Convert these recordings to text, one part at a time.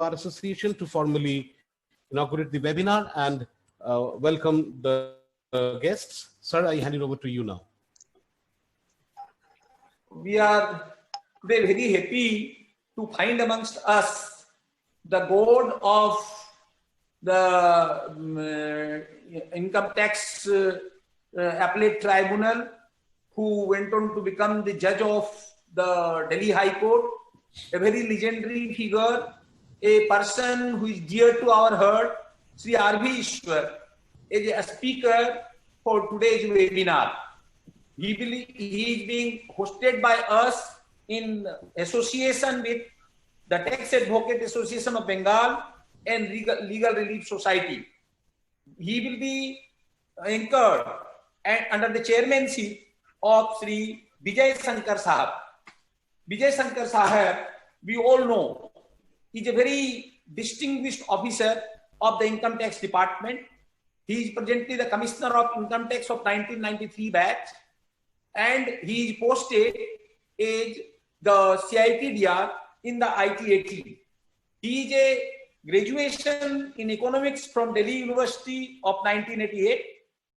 Bar Association to formally inaugurate the webinar and welcome the guests. Sir, I hand it over to you now. We are today very happy to find amongst us the board of the Income Tax Appellate Tribunal, who went on to become the judge of the Delhi High Court, a very legendary figure, a person who is dear to our heart, Sri R.V. Ishwar, is a speaker for today's webinar. He is being hosted by us in association with the Tax Advocate Association of Bengal and Legal Relief Society. He will be anchored and under the chairmanship of Sri Vijay Shankar Sahab. Vijay Shankar Sahab, we all know, is a very distinguished officer of the Income Tax Department. He is presently the Commissioner of Income Tax of 1993 batch, and he is posted as the CITDR in the ITAT. He is a graduation in economics from Delhi University of 1988.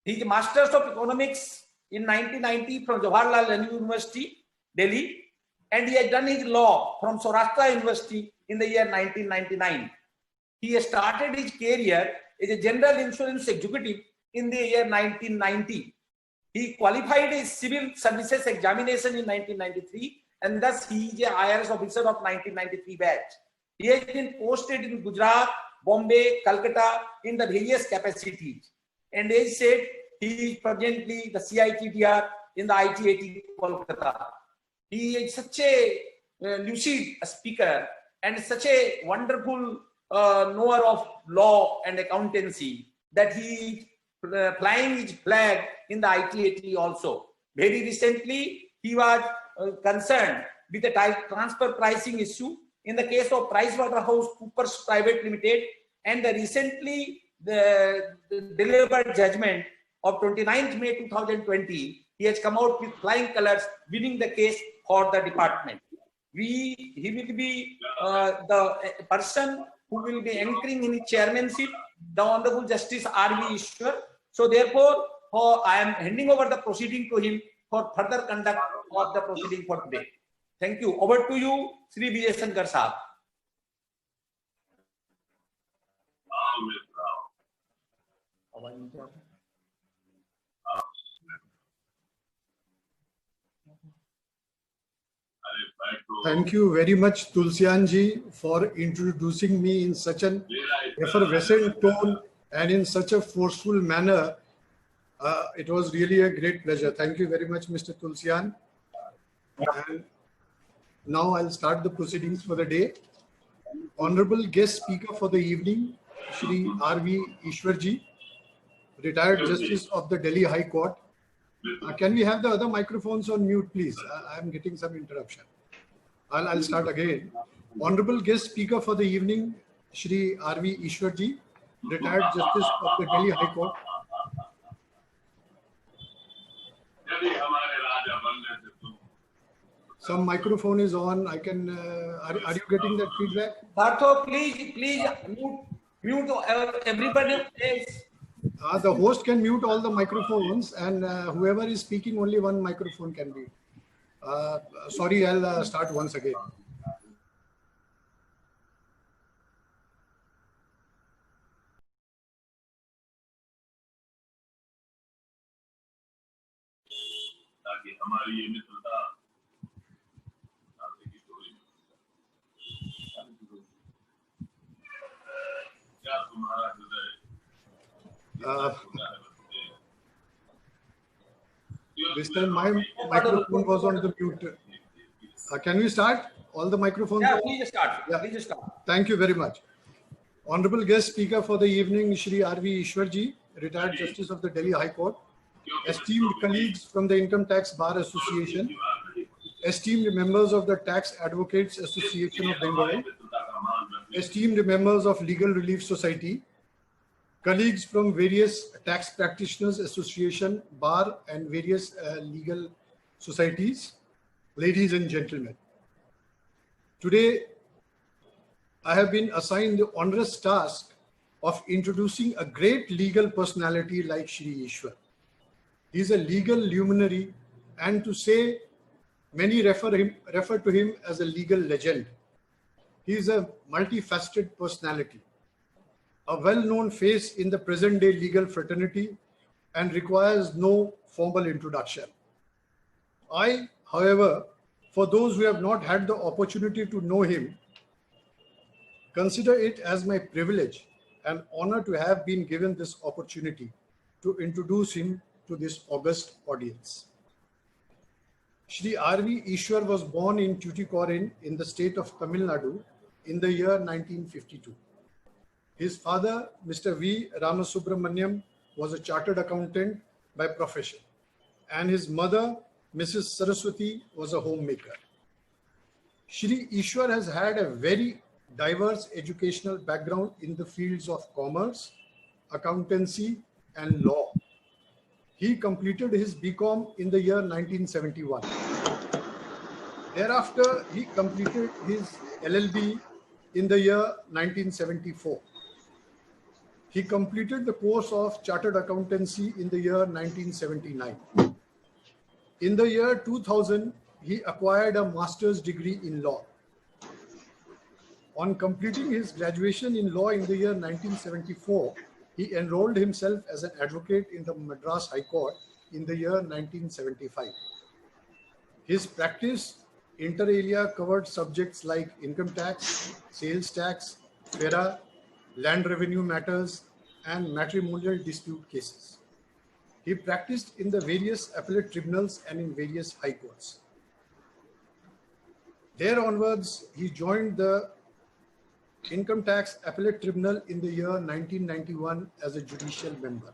He is a Masters of Economics in 1990 from Jawaharlal Nehru University, Delhi, and he has done his law from Saurashtra University in the year 1999. He has started his career as a general insurance executive in the year 1990. He qualified his civil services examination in 1993, and thus he is a IRS officer of 1993 batch. He has been posted in Gujarat, Bombay, Calcutta in the various capacities. And as said, he is presently the CITDR in the ITAT Kolkata. He is such a lucid speaker and such a wonderful knower of law and accountancy that he is flying his flag in the ITAT also. Very recently, he was concerned with the transfer pricing issue in the case of PricewaterhouseCoopers Private Limited, and the recently the delivered judgment of 29th May 2020. He has come out with flying colors, winning the case for the department. He will be the person who will be anchoring in his chairmanship, the Honorable Justice R.V. Ishwar. So therefore, I am handing over the proceeding to him for further conduct of the proceeding for today. Thank you. Over to you, Sri Vijay Shankar Sahab. Thank you very much, Tulsian ji, for introducing me in such an effervescent tone and in such a forceful manner. It was really a great pleasure. Thank you very much, Mr. Tulsian. And now I'll start the proceedings for the day. Honorable guest speaker for the evening, Shri R.V. Ishwar ji, retired Justice of the Delhi High Court. Can we have the other microphones on mute, please? I'm getting some interruption. I'll start again. Honorable guest speaker for the evening, Shri R.V. Ishwar ji, retired Justice of the Delhi High Court. Some microphone is on. I can. Are you getting that feedback? Partho, please mute everybody else. The host can mute all the microphones, and whoever is speaking, only one microphone can be. Sorry, I'll start once again. This time my microphone was on the mute. Can we start? All the microphones? Yeah, please start. Yeah. Please start. Thank you very much. Honorable guest speaker for the evening, Shri R.V. Ishwar ji, retired Justice of the Delhi High Court. Esteemed colleagues from the Income Tax Bar Association. Esteemed members of the Tax Advocates Association of Bengal. Esteemed members of Legal Relief Society. Colleagues from various tax practitioners association, bar and various legal societies, ladies and gentlemen. Today, I have been assigned the onerous task of introducing a great legal personality like Shri Ishwar. He is a legal luminary, and to say many refer to him as a legal legend. He is a multifaceted personality, a well-known face in the present-day legal fraternity, and requires no formal introduction. I, however, for those who have not had the opportunity to know him, consider it as my privilege and honor to have been given this opportunity to introduce him to this august audience. Shri R.V. Ishwar was born in Tuticorin in the state of Tamil Nadu in the year 1952. His father, Mr. V. Ramasubramaniam, was a chartered accountant by profession, and his mother, Mrs. Saraswati, was a homemaker. Shri Ishwar has had a very diverse educational background in the fields of commerce, accountancy, and law. He completed his BCom in the year 1971. Thereafter, he completed his LLB in the year 1974. He completed the course of Chartered Accountancy in the year 1979. In the year 2000, he acquired a master's degree in law. On completing his graduation in law in the year 1974, he enrolled himself as an advocate in the Madras High Court in the year 1975. His practice inter alia covered subjects like income tax, sales tax, FERA, land revenue matters, and matrimonial dispute cases. He practiced in the various appellate tribunals and in various high courts. There onwards, he joined the Income Tax Appellate Tribunal in the year 1991 as a judicial member.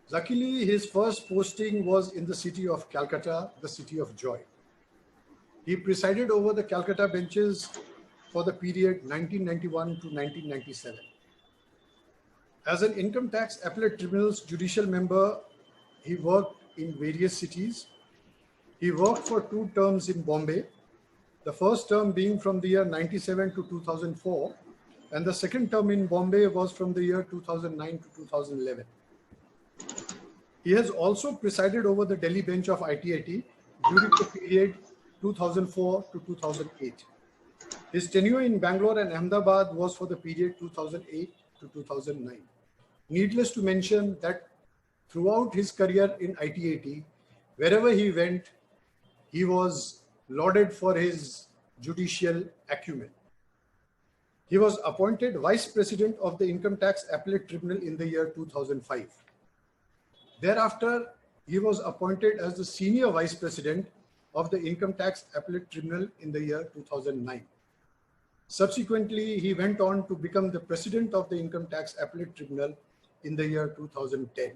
Luckily, his first posting was in the city of Calcutta, the city of joy. He presided over the Calcutta benches for the period 1991 to 1997. As an Income Tax Appellate Tribunal's judicial member, he worked in various cities. He worked for 2 terms in Bombay, the first term being from the year 97 to 2004, and the second term in Bombay was from the year 2009 to 2011. He has also presided over the Delhi bench of ITIT during the period 2004 to 2008. His tenure in Bangalore and Ahmedabad was for the period 2008 to 2009. Needless to mention that throughout his career in ITIT, wherever he went, he was lauded for his judicial acumen. He was appointed Vice President of the Income Tax Appellate Tribunal in the year 2005. Thereafter, he was appointed as the Senior Vice President of the Income Tax Appellate Tribunal in the year 2009. Subsequently, he went on to become the President of the Income Tax Appellate Tribunal in the year 2010.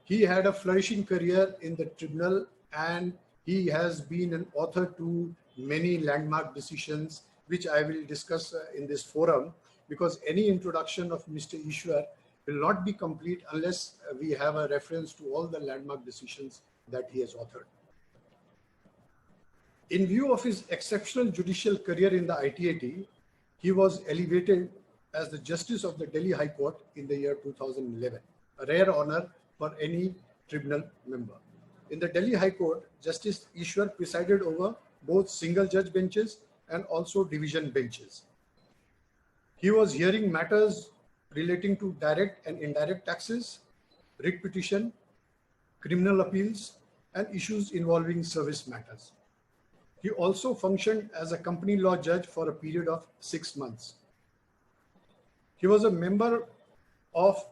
He had a flourishing career in the tribunal, and he has been an author to many landmark decisions, which I will discuss in this forum, because any introduction of Mr. Ishwar will not be complete unless we have a reference to all the landmark decisions that he has authored. In view of his exceptional judicial career in the ITIT, he was elevated as the Justice of the Delhi High Court in the year 2011, a rare honor for any tribunal member. In the Delhi High Court, Justice Ishwar presided over both single judge benches and also division benches. He was hearing matters relating to direct and indirect taxes, writ petition, criminal appeals, and issues involving service matters. He also functioned as a company law judge for a period of 6 months. He was a member of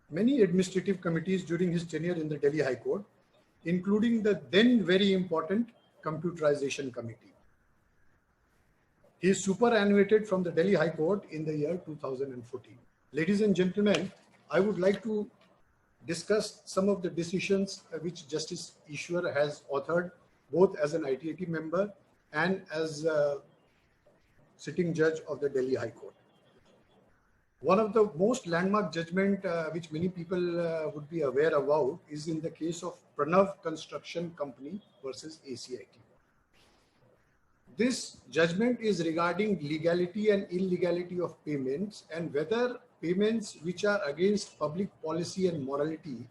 many administrative committees during his tenure in the Delhi High Court, including the then very important Computerization Committee. He is superannuated from the Delhi High Court in the year 2014. Ladies and gentlemen, I would like to discuss some of the decisions which Justice Ishwar has authored, both as an ITIT member and as a sitting judge of the Delhi High Court. One of the most landmark judgment which many people would be aware about is in the case of Pranav Construction Company versus ACIT. This judgment is regarding legality and illegality of payments and whether payments which are against public policy and morality,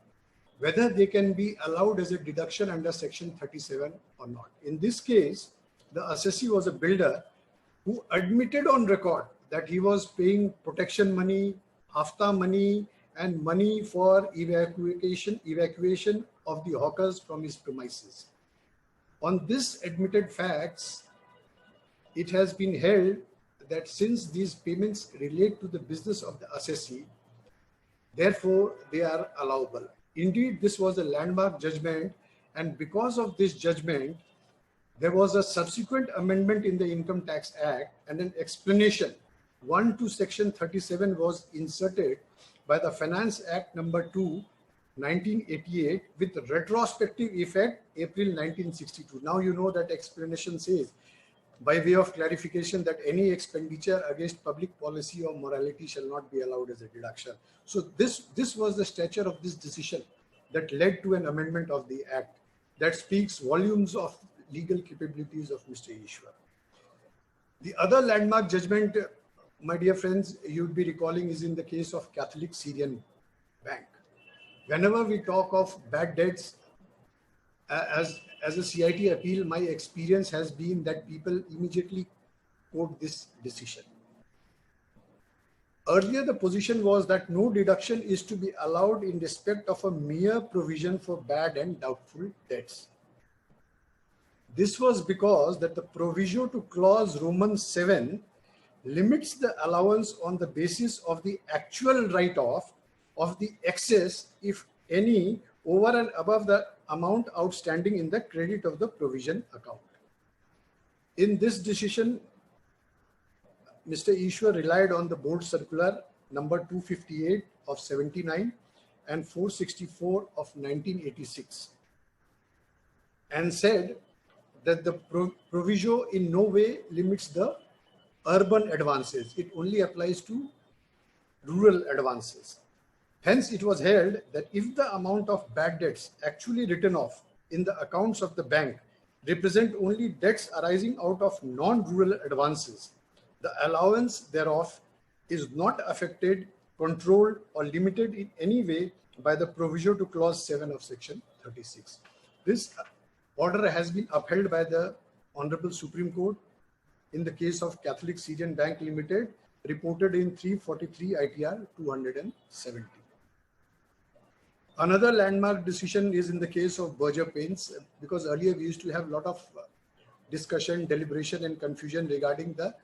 whether they can be allowed as a deduction under section 37 or not. In this case, the assessee was a builder who admitted on record that he was paying protection money, hafta money, and money for evacuation of the hawkers from his premises. On this admitted facts, it has been held that since these payments relate to the business of the assessee, therefore they are allowable. Indeed, this was a landmark judgment, and because of this judgment, there was a subsequent amendment in the Income Tax Act and an explanation 1 to section 37 was inserted by the Finance Act number 2, 1988 with retrospective effect April 1962. Now you know that explanation says, by way of clarification, that any expenditure against public policy or morality shall not be allowed as a deduction. So this was the stature of this decision that led to an amendment of the Act that speaks volumes of legal capabilities of Mr. Ishwar. The other landmark judgment, my dear friends, you'd be recalling is in the case of Catholic Syrian Bank. Whenever we talk of bad debts, as a CIT appeal, my experience has been that people immediately quote this decision. Earlier, the position was that no deduction is to be allowed in respect of a mere provision for bad and doubtful debts. This was because that the proviso to clause Roman 7 limits the allowance on the basis of the actual write-off of the excess, if any, over and above the amount outstanding in the credit of the provision account. In this decision, Mr. Ishwar relied on the board circular number 258 of 79 and 464 of 1986 and said that the proviso in no way limits the urban advances. It only applies to rural advances. Hence, it was held that if the amount of bad debts actually written off in the accounts of the bank represent only debts arising out of non-rural advances, the allowance thereof is not affected, controlled, or limited in any way by the proviso to clause 7 of section 36. This order has been upheld by the Honorable Supreme Court in the case of Catholic Syrian Bank Limited, reported in 343 ITR 270. Another landmark decision is in the case of Berger Paints, because earlier we used to have a lot of discussion, deliberation, and confusion regarding the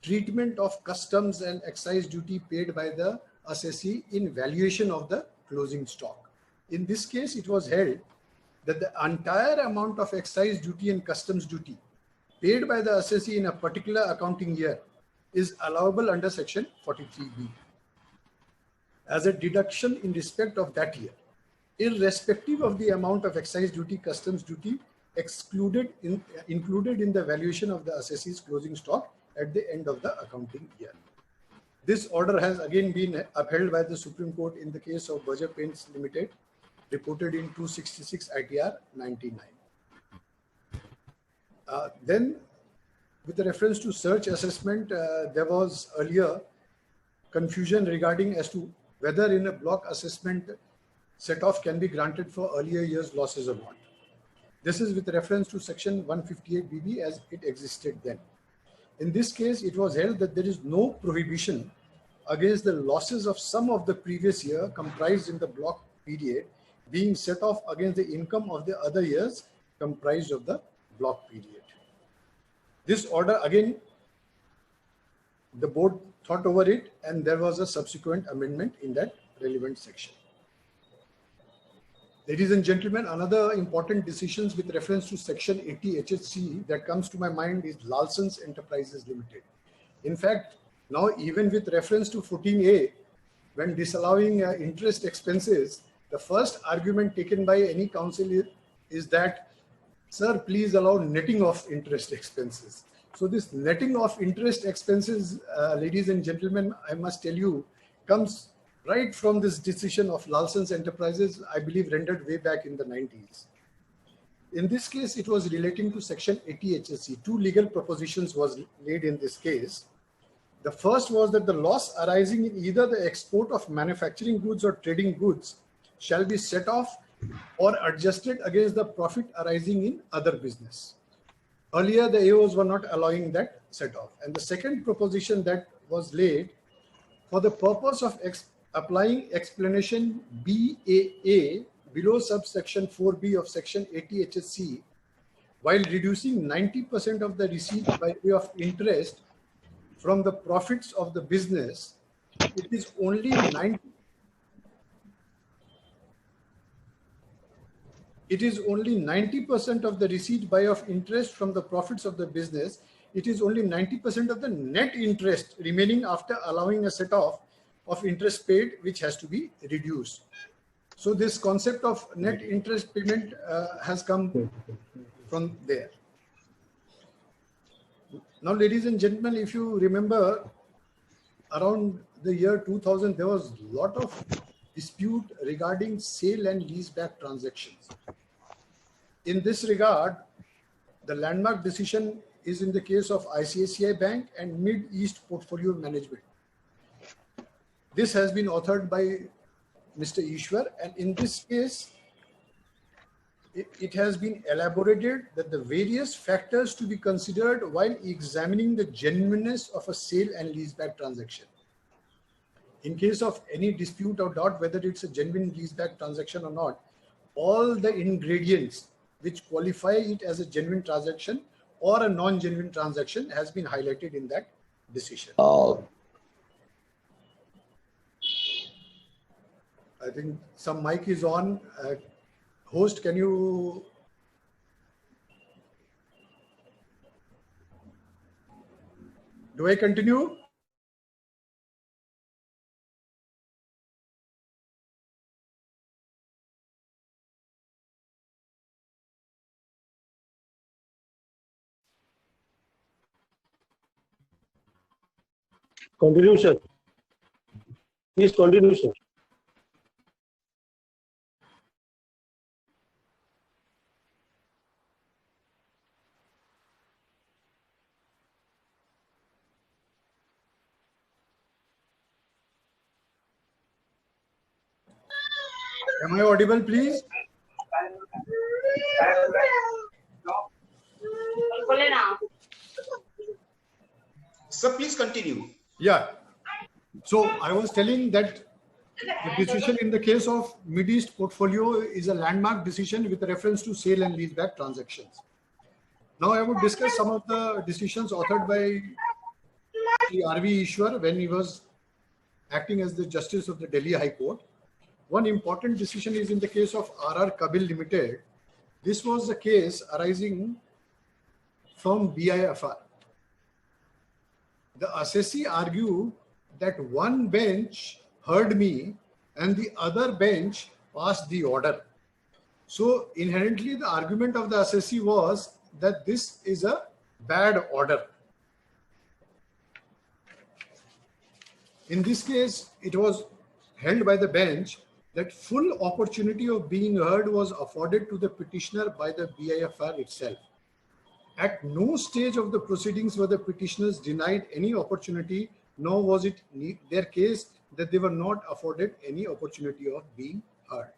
treatment of customs and excise duty paid by the assessee in valuation of the closing stock. In this case, it was held that the entire amount of excise duty and customs duty paid by the assessee in a particular accounting year is allowable under section 43B as a deduction in respect of that year, irrespective of the amount of excise duty, customs duty included in the valuation of the assessee's closing stock at the end of the accounting year. This order has again been upheld by the Supreme Court in the case of Berger Paints Limited, reported in 266 ITR 99. Then, with the reference to search assessment, there was earlier confusion regarding as to whether in a block assessment set-off can be granted for earlier years' losses or not. This is with reference to section 158 BB as it existed then. In this case, it was held that there is no prohibition against the losses of some of the previous year comprised in the block period being set off against the income of the other years comprised of the block period. This order, again, the board thought over it and there was a subsequent amendment in that relevant section. Ladies and gentlemen, another important decisions with reference to section 80 HHC that comes to my mind is Lalsans Enterprises Limited. In fact, now even with reference to 14A, when disallowing interest expenses, the first argument taken by any counsel is that, sir, please allow netting of interest expenses. So this netting of interest expenses, ladies and gentlemen, I must tell you, comes right from this decision of Lalsans Enterprises, I believe rendered way back in the 90s. In this case, it was relating to Section 80 HSC. Two legal propositions was laid in this case. The first was that the loss arising in either the export of manufacturing goods or trading goods shall be set off or adjusted against the profit arising in other business. Earlier, the AOs were not allowing that set off. And the second proposition that was laid, for the purpose of applying explanation BAA below subsection 4B of Section 80 HSC, while reducing 90% of the receipt by way of interest from the profits of the business, it is only 90% of the receipt by of interest from the profits of the business. It is only 90% of the net interest remaining after allowing a set off of interest paid, which has to be reduced. So this concept of net interest payment has come from there. Now, ladies and gentlemen, if you remember, around the year 2000, there was a lot of dispute regarding sale and leaseback transactions. In this regard, the landmark decision is in the case of ICICI Bank and Mid-East Portfolio Management. This has been authored by Mr. Ishwar, and in this case, it has been elaborated that the various factors to be considered while examining the genuineness of a sale and leaseback transaction. In case of any dispute or doubt whether it's a genuine leaseback transaction or not, all the ingredients which qualify it as a genuine transaction or a non-genuine transaction has been highlighted in that decision. I think some mic is on. Host, can you? Do I continue? Continue, sir. Please continue, sir. Am I audible, please? Sir, please continue. Yeah. So I was telling that the decision in the case of Mid-East Portfolio is a landmark decision with reference to sale and leaseback transactions. Now I would discuss some of the decisions authored by R.V. Ishwar when he was acting as the Justice of the Delhi High Court. One important decision is in the case of R.R. Kabil Limited. This was a case arising from BIFR. The assessee argued that one bench heard me and the other bench passed the order. So inherently the argument of the assessee was that this is a bad order. In this case, it was held by the bench that full opportunity of being heard was afforded to the petitioner by the BIFR itself. At no stage of the proceedings were the petitioners denied any opportunity, nor was it their case that they were not afforded any opportunity of being heard.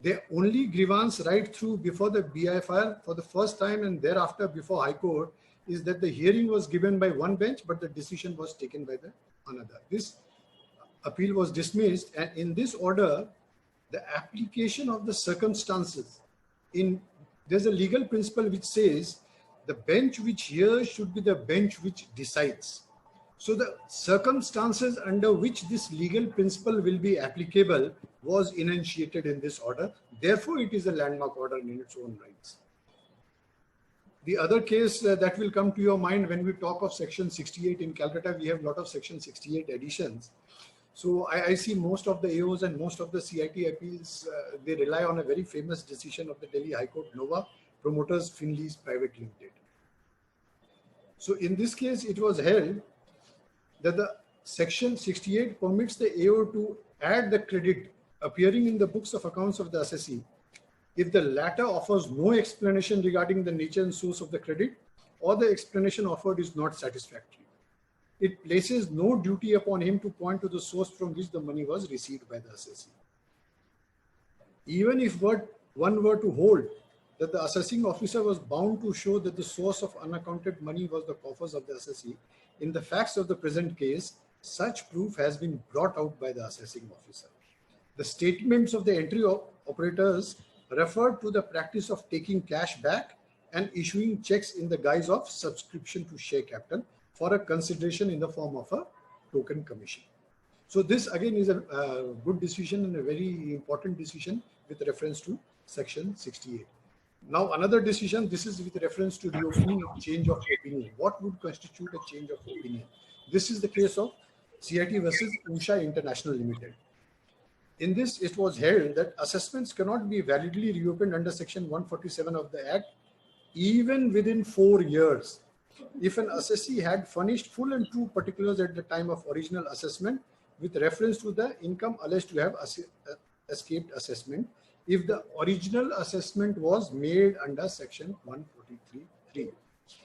Their only grievance right through before the BIFR for the first time and thereafter before High Court is that the hearing was given by one bench, but the decision was taken by the another. This appeal was dismissed, and in this order, the application of the circumstances there's a legal principle which says the bench which hears should be the bench which decides. So the circumstances under which this legal principle will be applicable was enunciated in this order. Therefore, it is a landmark order in its own rights. The other case that will come to your mind when we talk of Section 68 in Calcutta, we have a lot of Section 68 editions. So I see most of the AOs and most of the CIT appeals, they rely on a very famous decision of the Delhi High Court, Nova Promoters Finlease Private Limited. So in this case, it was held that the Section 68 permits the AO to add the credit appearing in the books of accounts of the assessee if the latter offers no explanation regarding the nature and source of the credit, or the explanation offered is not satisfactory. It places no duty upon him to point to the source from which the money was received by the assessee. Even if one were to hold that the assessing officer was bound to show that the source of unaccounted money was the coffers of the assessee, in the facts of the present case, such proof has been brought out by the assessing officer. The statements of the entry operators referred to the practice of taking cash back and issuing checks in the guise of subscription to share capital for a consideration in the form of a token commission. So this again is a good decision and a very important decision with reference to section 68. Now another decision, this is with reference to reopening of change of opinion. What would constitute a change of opinion? This is the case of CIT versus Usha International Limited. In this, it was held that assessments cannot be validly reopened under section 147 of the Act even within 4 years if an assessee had furnished full and true particulars at the time of original assessment with reference to the income alleged to have escaped assessment if the original assessment was made under section 143(3).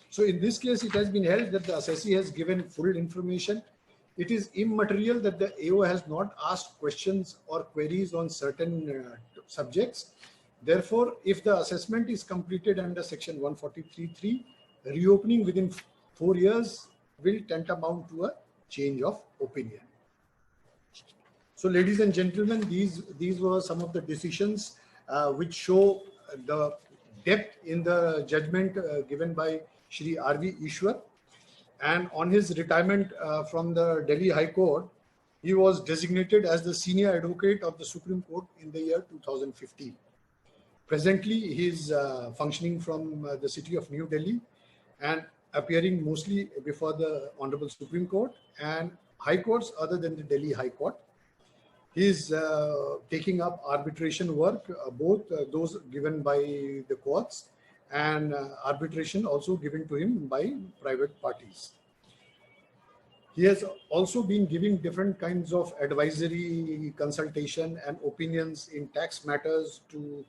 So in this case, it has been held that the assessee has given full information. It is immaterial that the AO has not asked questions or queries on certain subjects. Therefore, if the assessment is completed under section 143(3), reopening within 4 years will tantamount to a change of opinion. So, ladies and gentlemen, these were some of the decisions which show the depth in the judgment given by Shri R.V. Ishwar. And on his retirement from the Delhi High Court, he was designated as the senior advocate of the Supreme Court in the year 2015. Presently, he is functioning from the city of New Delhi and appearing mostly before the Honorable Supreme Court and High Courts other than the Delhi High Court. He is taking up arbitration work, both those given by the courts and arbitration also given to him by private parties. He has also been giving different kinds of advisory, consultation and opinions in tax matters to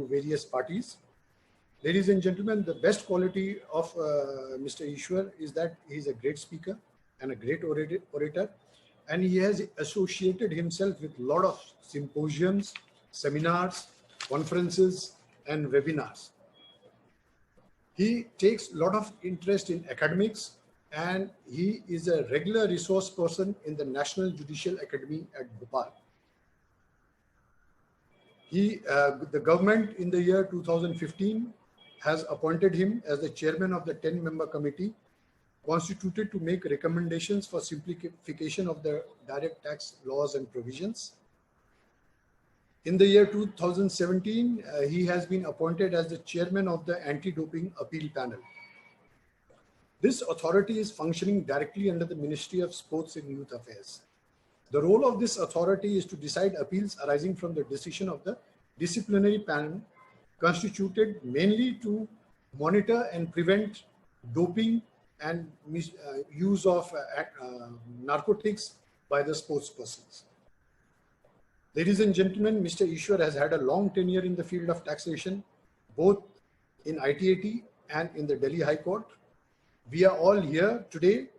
various parties. Ladies and gentlemen, the best quality of Mr. Ishwar is that he is a great speaker and a great orator, and he has associated himself with a lot of symposiums, seminars, conferences, and webinars. He takes a lot of interest in academics, and he is a regular resource person in the National Judicial Academy at Bhopal. The government in the year 2015 has appointed him as the chairman of the 10-member committee constituted to make recommendations for simplification of the direct tax laws and provisions. In the year 2017, he has been appointed as the chairman of the Anti-Doping Appeal Panel. This authority is functioning directly under the Ministry of Sports and Youth Affairs. The role of this authority is to decide appeals arising from the decision of the disciplinary panel, constituted mainly to monitor and prevent doping and use of narcotics by the sportspersons. Ladies and gentlemen, Mr. Ishwar has had a long tenure in the field of taxation, both in ITAT and in the Delhi High Court. We are all here today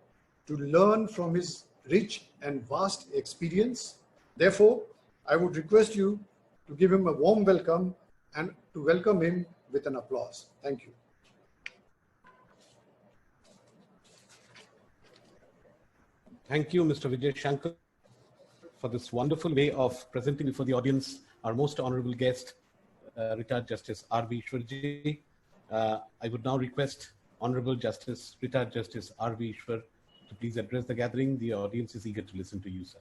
to learn from his rich and vast experience. Therefore, I would request you to give him a warm welcome and to welcome him with an applause. Thank you. Thank you, Mr. Vijay Shankar, for this wonderful way of presenting before the audience our most honorable guest, retired Justice R.V. Ishwarji. I would now request Honorable Justice, retired Justice R.V. Ishwar, to please address the gathering. The audience is eager to listen to you, sir.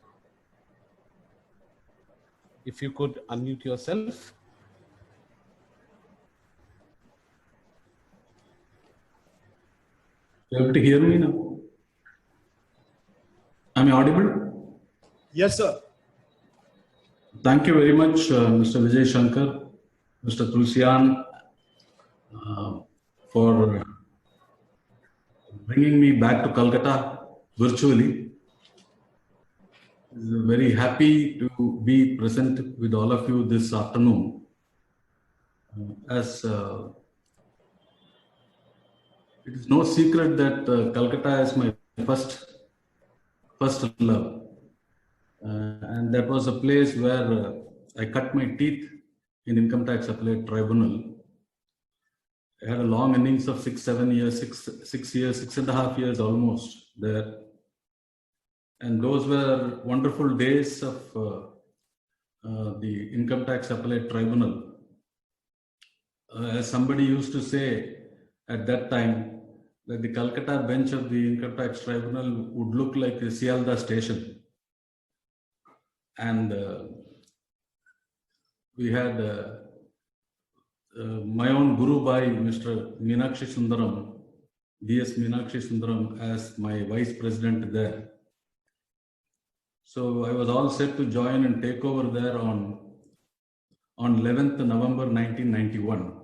If you could unmute yourself. You have to hear me now. Am I audible? Yes, sir. Thank you very much, Mr. Vijay Shankar, Mr. Tulsian, for bringing me back to Calcutta virtually. very happy to be present with all of you this afternoon. As it is no secret that Calcutta is my first love, and that was a place where I cut my teeth in Income Tax Appellate Tribunal. I had a long innings of 6-7 years, 6.5 years almost there. And those were wonderful days of the Income Tax Appellate Tribunal. As somebody used to say at that time, that the Calcutta bench of the Income Tax Tribunal would look like a Sialda station. And we had my own Guru Bhai, Mr. Meenakshi Sundaram, DS Meenakshi Sundaram, as my vice president there. So I was all set to join and take over there on 11th November 1991.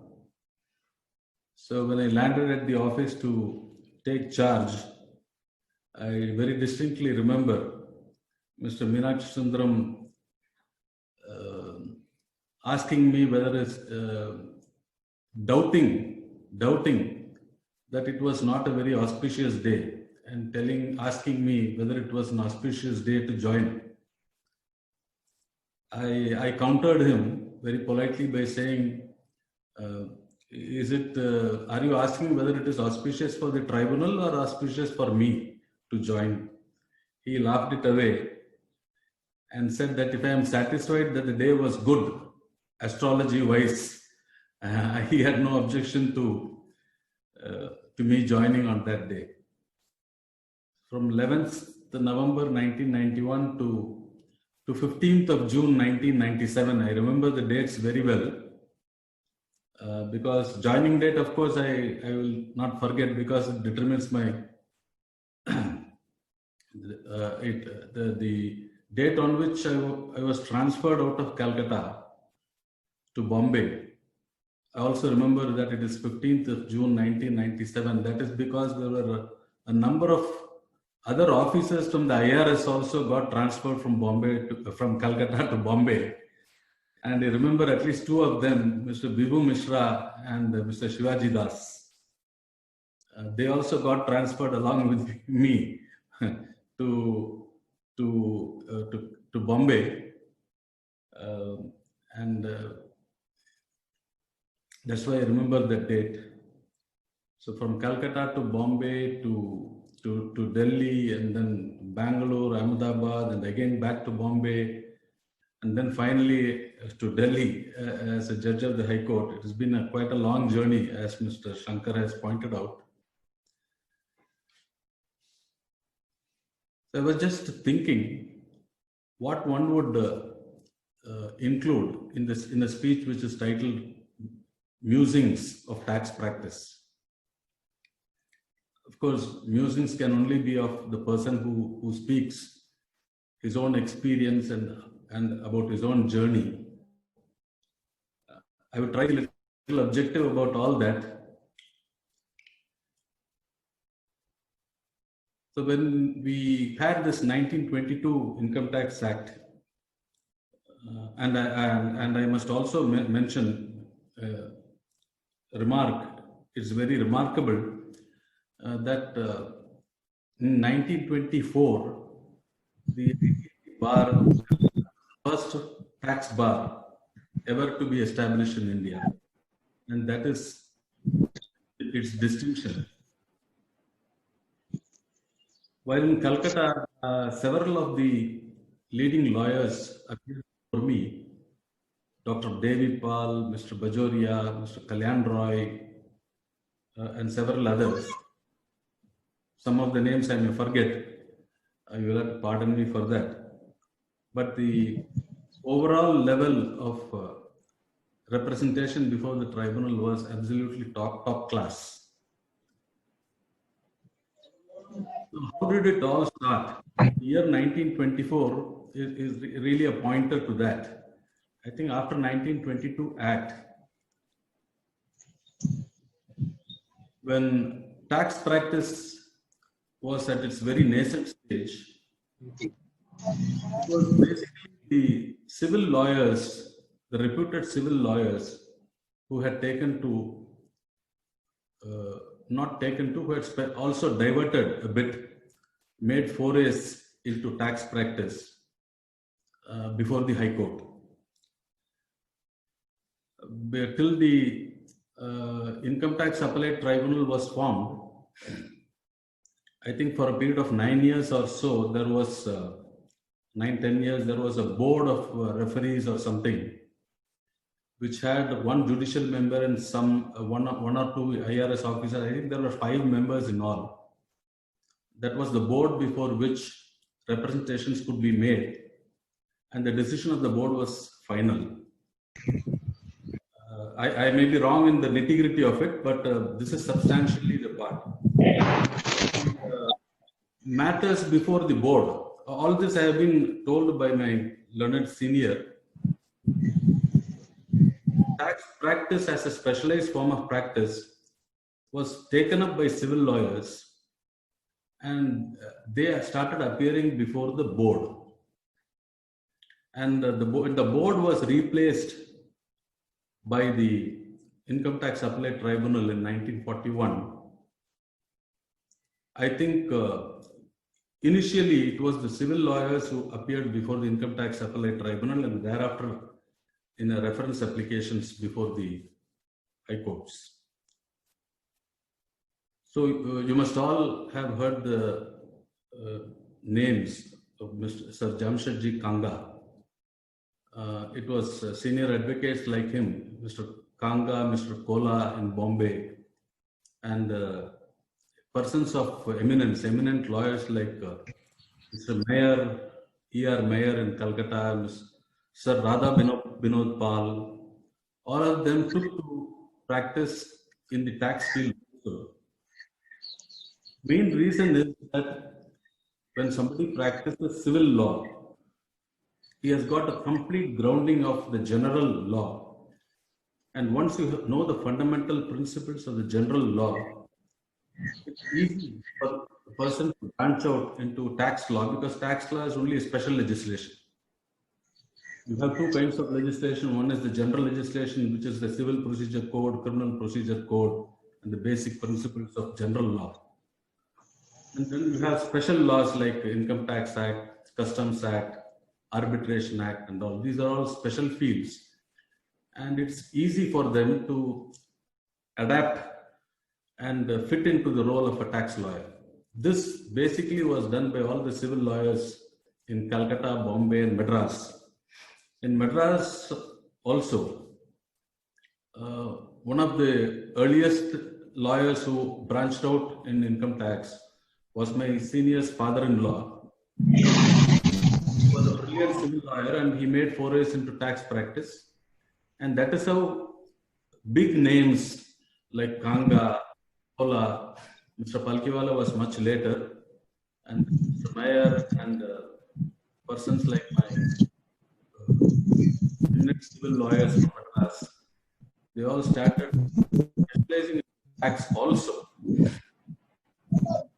So when I landed at the office to take charge, I very distinctly remember Mr. Meenakshi Sundaram asking me whether it's doubting that it was not a very auspicious day, and asking me whether it was an auspicious day to join. I countered him very politely by saying, are you asking whether it is auspicious for the tribunal or auspicious for me to join? He laughed it away and said that if I am satisfied that the day was good, astrology wise, he had no objection to me joining on that day. From 11th November 1991 to 15th of June 1997, I remember the dates very well. Because joining date, of course, I will not forget, because it determines my the date on which I was transferred out of Calcutta to Bombay. I also remember that it is 15th of June 1997. That is because there were a number of other officers from the IRS also got transferred from Calcutta to Bombay. And I remember at least two of them, Mr. Bibhu Mishra and Mr. Shivaji Das. They also got transferred along with me to Bombay, and that's why I remember that date. So from Calcutta to Bombay to Delhi, and then Bangalore, Ahmedabad, and again back to Bombay, and then finally to Delhi as a judge of the High Court. It has been quite a long journey, as Mr. Shankar has pointed out. So I was just thinking what one would include in a speech which is titled Musings of Tax Practice. Of course, musings can only be of the person who speaks his own experience and about his own journey. I would try to be a little objective about all that. So when we had this 1922 Income Tax Act, and I must also mention, it's very remarkable that in 1924, the bar, first tax bar ever to be established in India, and that is its distinction. While in Calcutta, several of the leading lawyers appeared for me, Dr. Devi Pal, Mr. Bajoria, Mr. Kalyan Roy, and several others. Some of the names I may forget. You will have to pardon me for that. But the overall level of representation before the tribunal was absolutely top class. So how did it all start? The year 1924 is really a pointer to that. I think after 1922 Act, when tax practice was at its very nascent stage, It was basically the civil lawyers, the reputed civil lawyers who had taken to, not taken to, who had also diverted a bit, made forays into tax practice before the High Court. Till the Income Tax Appellate Tribunal was formed, I think for a period of 9 years or so, there was 9-10 years, there was a board of referees or something, which had one judicial member and some one or two IRS officers. I think there were 5 members in all. That was the board before which representations could be made, and the decision of the board was final. I may be wrong in the nitty-gritty of it, but this is substantially the part. Matters before the board. All this I have been told by my learned senior. Tax practice as a specialized form of practice was taken up by civil lawyers, and they started appearing before the board. And the board was replaced by the Income Tax Appellate Tribunal in 1941. I think initially it was the civil lawyers who appeared before the Income Tax Appellate Tribunal, and thereafter in a reference applications before the High Courts. So you must all have heard the names of Mr. Sir Jamshedji Kanga. It was senior advocates like him, Mr. Kanga, Mr. Kola in Bombay, and persons of eminent lawyers like Mr. Mayer, E.R. Mayer in Calcutta, Sir Radha Binod Pal. All of them took to practice in the tax field. Main reason is that when somebody practices civil law, he has got a complete grounding of the general law. And once you know the fundamental principles of the general law, it's easy for the person to branch out into tax law, because tax law is only a special legislation. You have 2 kinds of legislation. One is the general legislation, which is the Civil Procedure Code, Criminal Procedure Code, and the basic principles of general law. And then you have special laws like Income Tax Act, Customs Act, Arbitration Act, and all. These are all special fields. And it's easy for them to adapt and fit into the role of a tax lawyer. This basically was done by all the civil lawyers in Calcutta, Bombay, and Madras. In Madras also, one of the earliest lawyers who branched out in income tax was my senior's father-in-law. He was a brilliant civil lawyer, and he made forays into tax practice. And that is how big names like Kanga, Kola, Mr. Palkiwala was much later, and Mr. Mayer and persons like my civil lawyers from Madras, they all started specializing in tax also.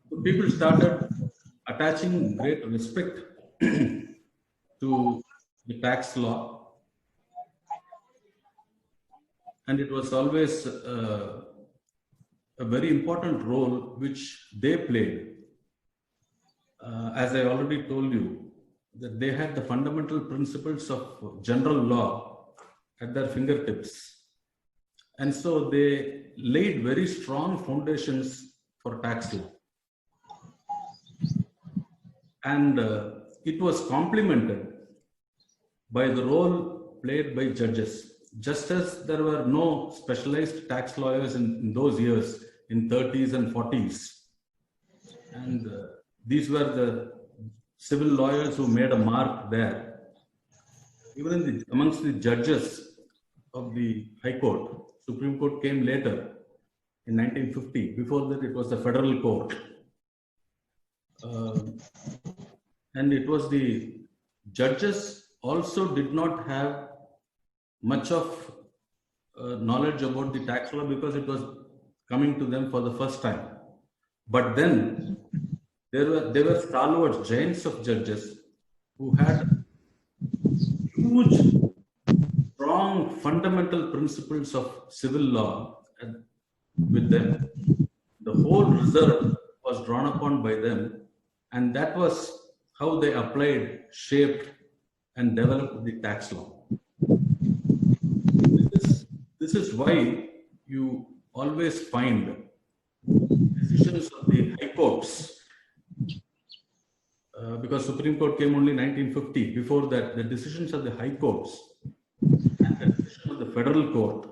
So people started attaching great respect to the tax law, and it was always a very important role which they played. As I already told you, that they had the fundamental principles of general law at their fingertips. And so they laid very strong foundations for tax law. And it was complemented by the role played by judges. Just as there were no specialized tax lawyers in those years, in 30s and 40s. And these were the civil lawyers who made a mark there. Even amongst the judges of the High Court, Supreme Court came later in 1950. Before that, it was the Federal Court. And it was the judges also did not have much of knowledge about the tax law because it was coming to them for the first time. But then there were stalwart giants of judges who had huge, strong fundamental principles of civil law with them. The whole reserve was drawn upon by them, and that was how they applied, shaped, and developed the tax law. This is why you always find decisions of the high courts, because Supreme Court came only 1950. Before that, the decisions of the high courts and the decision of the federal court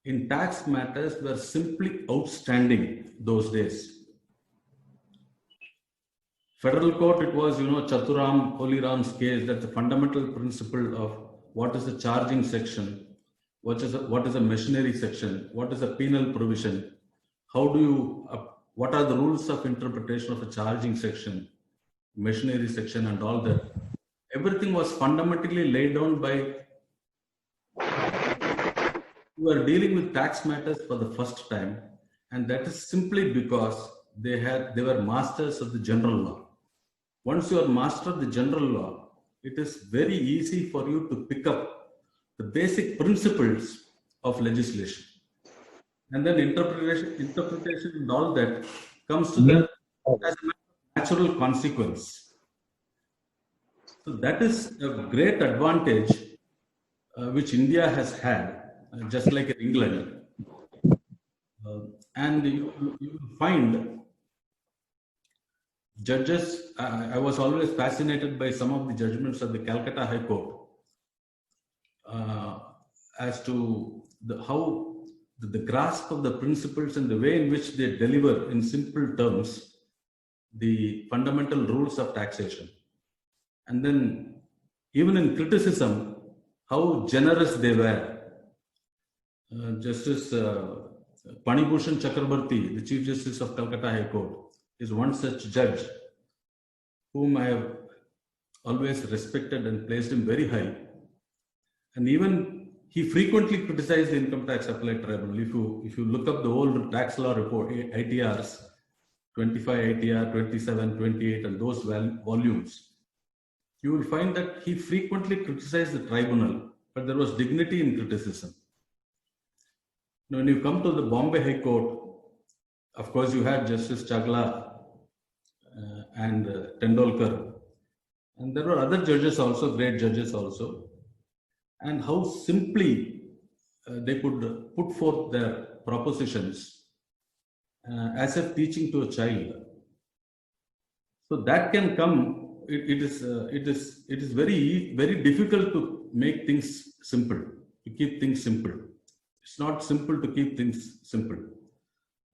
in tax matters were simply outstanding those days. Federal court, it was, Chaturam Holiram's case, that the fundamental principle of what is the charging section, what is a machinery section, what is a penal provision, what are the rules of interpretation of a charging section, machinery section, and all that. Everything was fundamentally laid down by who were dealing with tax matters for the first time, and that is simply because they were masters of the general law. Once you are master of the general law, it is very easy for you to pick up the basic principles of legislation. And then interpretation and all that comes to them as a natural consequence. So that is a great advantage which India has had, just like in England. And you find judges, I was always fascinated by some of the judgments of the Calcutta High Court as to how the grasp of the principles and the way in which they deliver in simple terms the fundamental rules of taxation. And then even in criticism, how generous they were. Justice Panibhushan Chakrabarti, the Chief Justice of Calcutta High Court, is one such judge whom I have always respected and placed him very high. And even he frequently criticized the Income Tax Appellate Tribunal. If you look up the old tax law report, ITRs, 25 ITR, 27, 28, and those volumes, you will find that he frequently criticized the tribunal, but there was dignity in criticism. Now, when you come to the Bombay High Court, of course, you had Justice Chagla and Tendolkar, and there were other judges also, great judges also, and how simply they could put forth their propositions as if teaching to a child. So that can come. It is very difficult to make things simple, to keep things simple. It's not simple to keep things simple,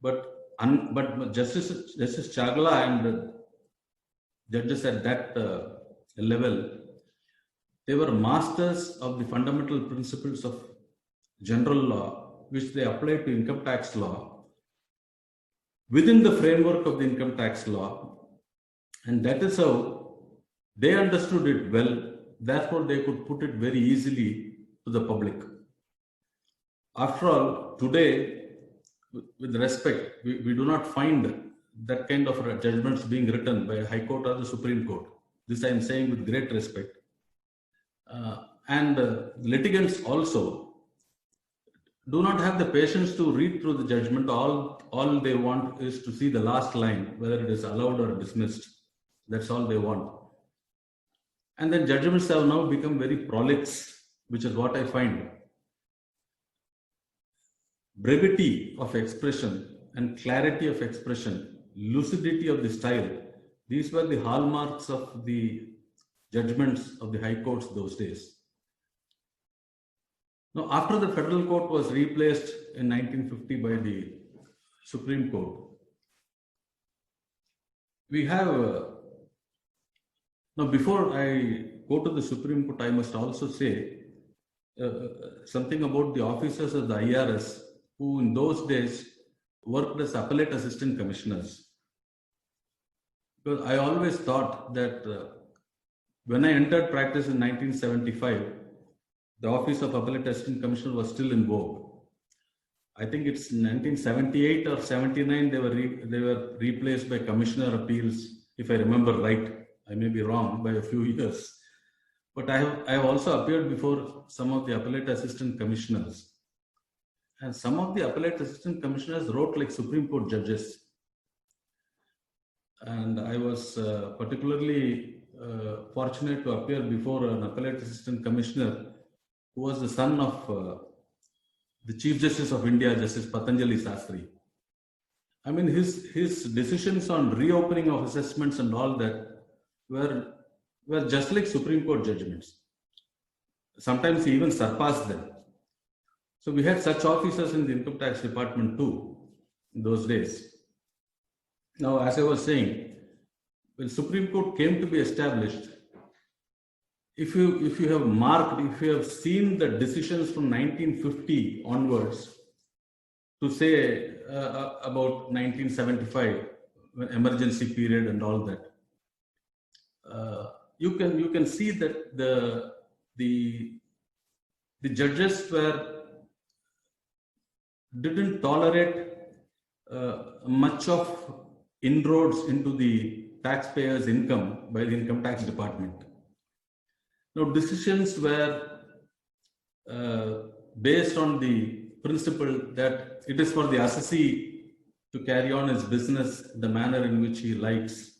but Justice Chagla and judges at that level, they were masters of the fundamental principles of general law, which they applied to income tax law within the framework of the income tax law, and that is how they understood it well. Therefore, they could put it very easily to the public. After all, today, with respect, we do not find that kind of judgments being written by a High Court or the Supreme Court. This I am saying with great respect. And litigants also do not have the patience to read through the judgment. All they want is to see the last line, whether it is allowed or dismissed. That's all they want. And then judgments have now become very prolix, which is what I find. Brevity of expression and clarity of expression, lucidity of the style, these were the hallmarks of the judgments of the high courts those days. Now, after the federal court was replaced in 1950 by the Supreme Court, we have now, before I go to the Supreme Court, I must also say something about the officers of the IRS, who in those days worked as appellate assistant commissioners. Because I always thought that when I entered practice in 1975, the office of appellate assistant commissioner was still in vogue. I think it's 1978 or 79 they were replaced by commissioner appeals, if I remember right. I may be wrong by a few years. But I have also appeared before some of the appellate assistant commissioners. And some of the appellate assistant commissioners wrote like Supreme Court judges. And I was particularly fortunate to appear before an appellate assistant commissioner who was the son of the Chief Justice of India, Justice Patanjali Sastry. I mean, his decisions on reopening of assessments and all that were just like Supreme Court judgments. Sometimes he even surpassed them. So we had such officers in the income tax department too in those days. Now, as I was saying, when Supreme Court came to be established, if you have seen the decisions from 1950 onwards to say about 1975, emergency period and all that, you can see that the judges didn't tolerate much of inroads into the taxpayers' income by the income tax department. Now, decisions were based on the principle that it is for the assessee to carry on his business the manner in which he likes,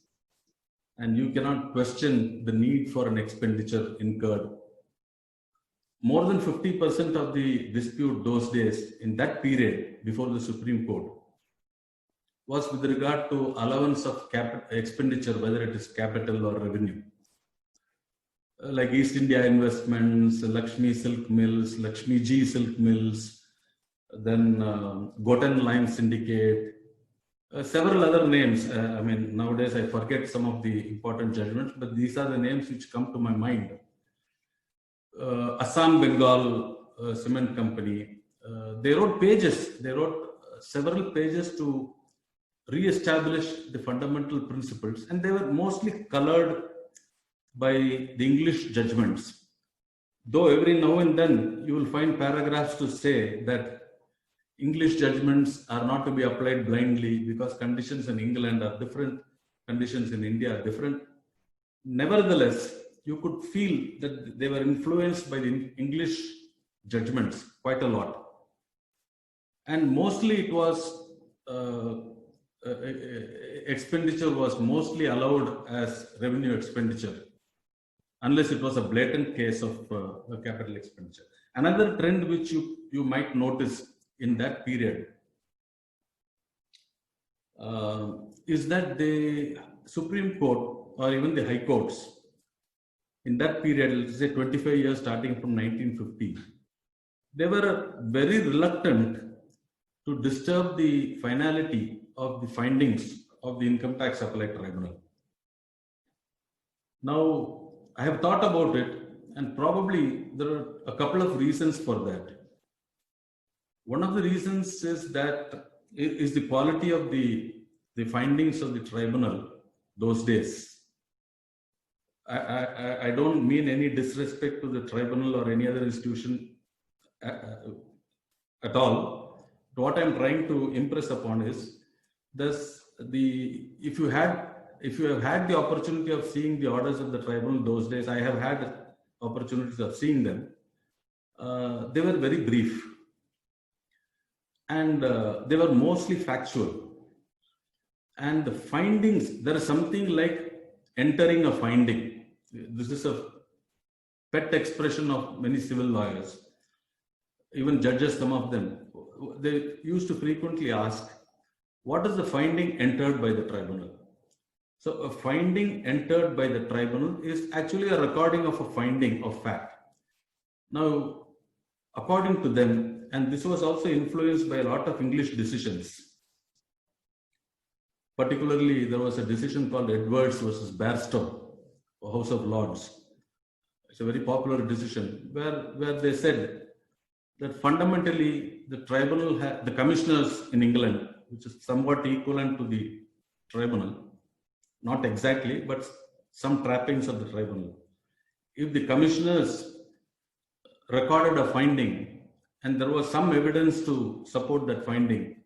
and you cannot question the need for an expenditure incurred. More than 50% of the dispute those days in that period before the Supreme Court was with regard to allowance of expenditure, whether it is capital or revenue. Like East India Investments, Lakshmi Silk Mills, Lakshmi G Silk Mills, then Goten Lime Syndicate, several other names. I mean, nowadays I forget some of the important judgments, but these are the names which come to my mind. Assam Bengal Cement Company, they wrote pages, several pages to re-establish the fundamental principles, and they were mostly colored by the English judgments. Though every now and then you will find paragraphs to say that English judgments are not to be applied blindly because conditions in England are different, conditions in India are different. Nevertheless, you could feel that they were influenced by the English judgments quite a lot. And mostly it was, expenditure was mostly allowed as revenue expenditure, unless it was a blatant case of capital expenditure. Another trend which you might notice in that period is that the Supreme Court or even the High Courts in that period, let's say 25 years starting from 1950, they were very reluctant to disturb the finality of the findings of the Income Tax Appellate Tribunal. Now, I have thought about it, and probably there are a couple of reasons for that. One of the reasons is the quality of the findings of the tribunal those days. I don't mean any disrespect to the tribunal or any other institution at all. What I'm trying to impress upon is if you have had the opportunity of seeing the orders of the tribunal those days, I have had opportunities of seeing them. They were very brief, and they were mostly factual. And the findings, there is something like entering a finding. This is a pet expression of many civil lawyers, even judges, some of them. They used to frequently ask, what is the finding entered by the tribunal? So a finding entered by the tribunal is actually a recording of a finding of fact. Now, according to them, and this was also influenced by a lot of English decisions. Particularly, there was a decision called Edwards versus Barstow, House of Lords. It's a very popular decision where they said that fundamentally the tribunal, the commissioners in England, which is somewhat equivalent to the tribunal, not exactly, but some trappings of the tribunal. If the commissioners recorded a finding and there was some evidence to support that finding,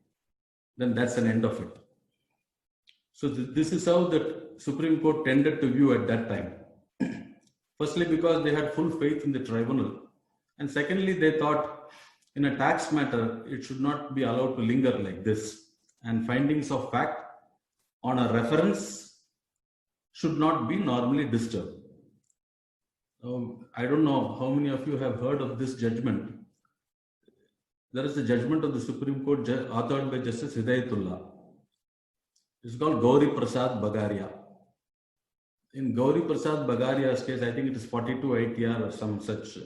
then that's an end of it. So this is how the Supreme Court tended to view at that time. Firstly, because they had full faith in the tribunal. And secondly, they thought in a tax matter, it should not be allowed to linger like this. And findings of fact on a reference should not be normally disturbed. I don't know how many of you have heard of this judgment. There is a judgment of the Supreme Court authored by Justice Hidayatullah. It's called Gauri Prasad Bagaria. In Gauri Prasad Bagaria's case, I think it is 42 ITR or some such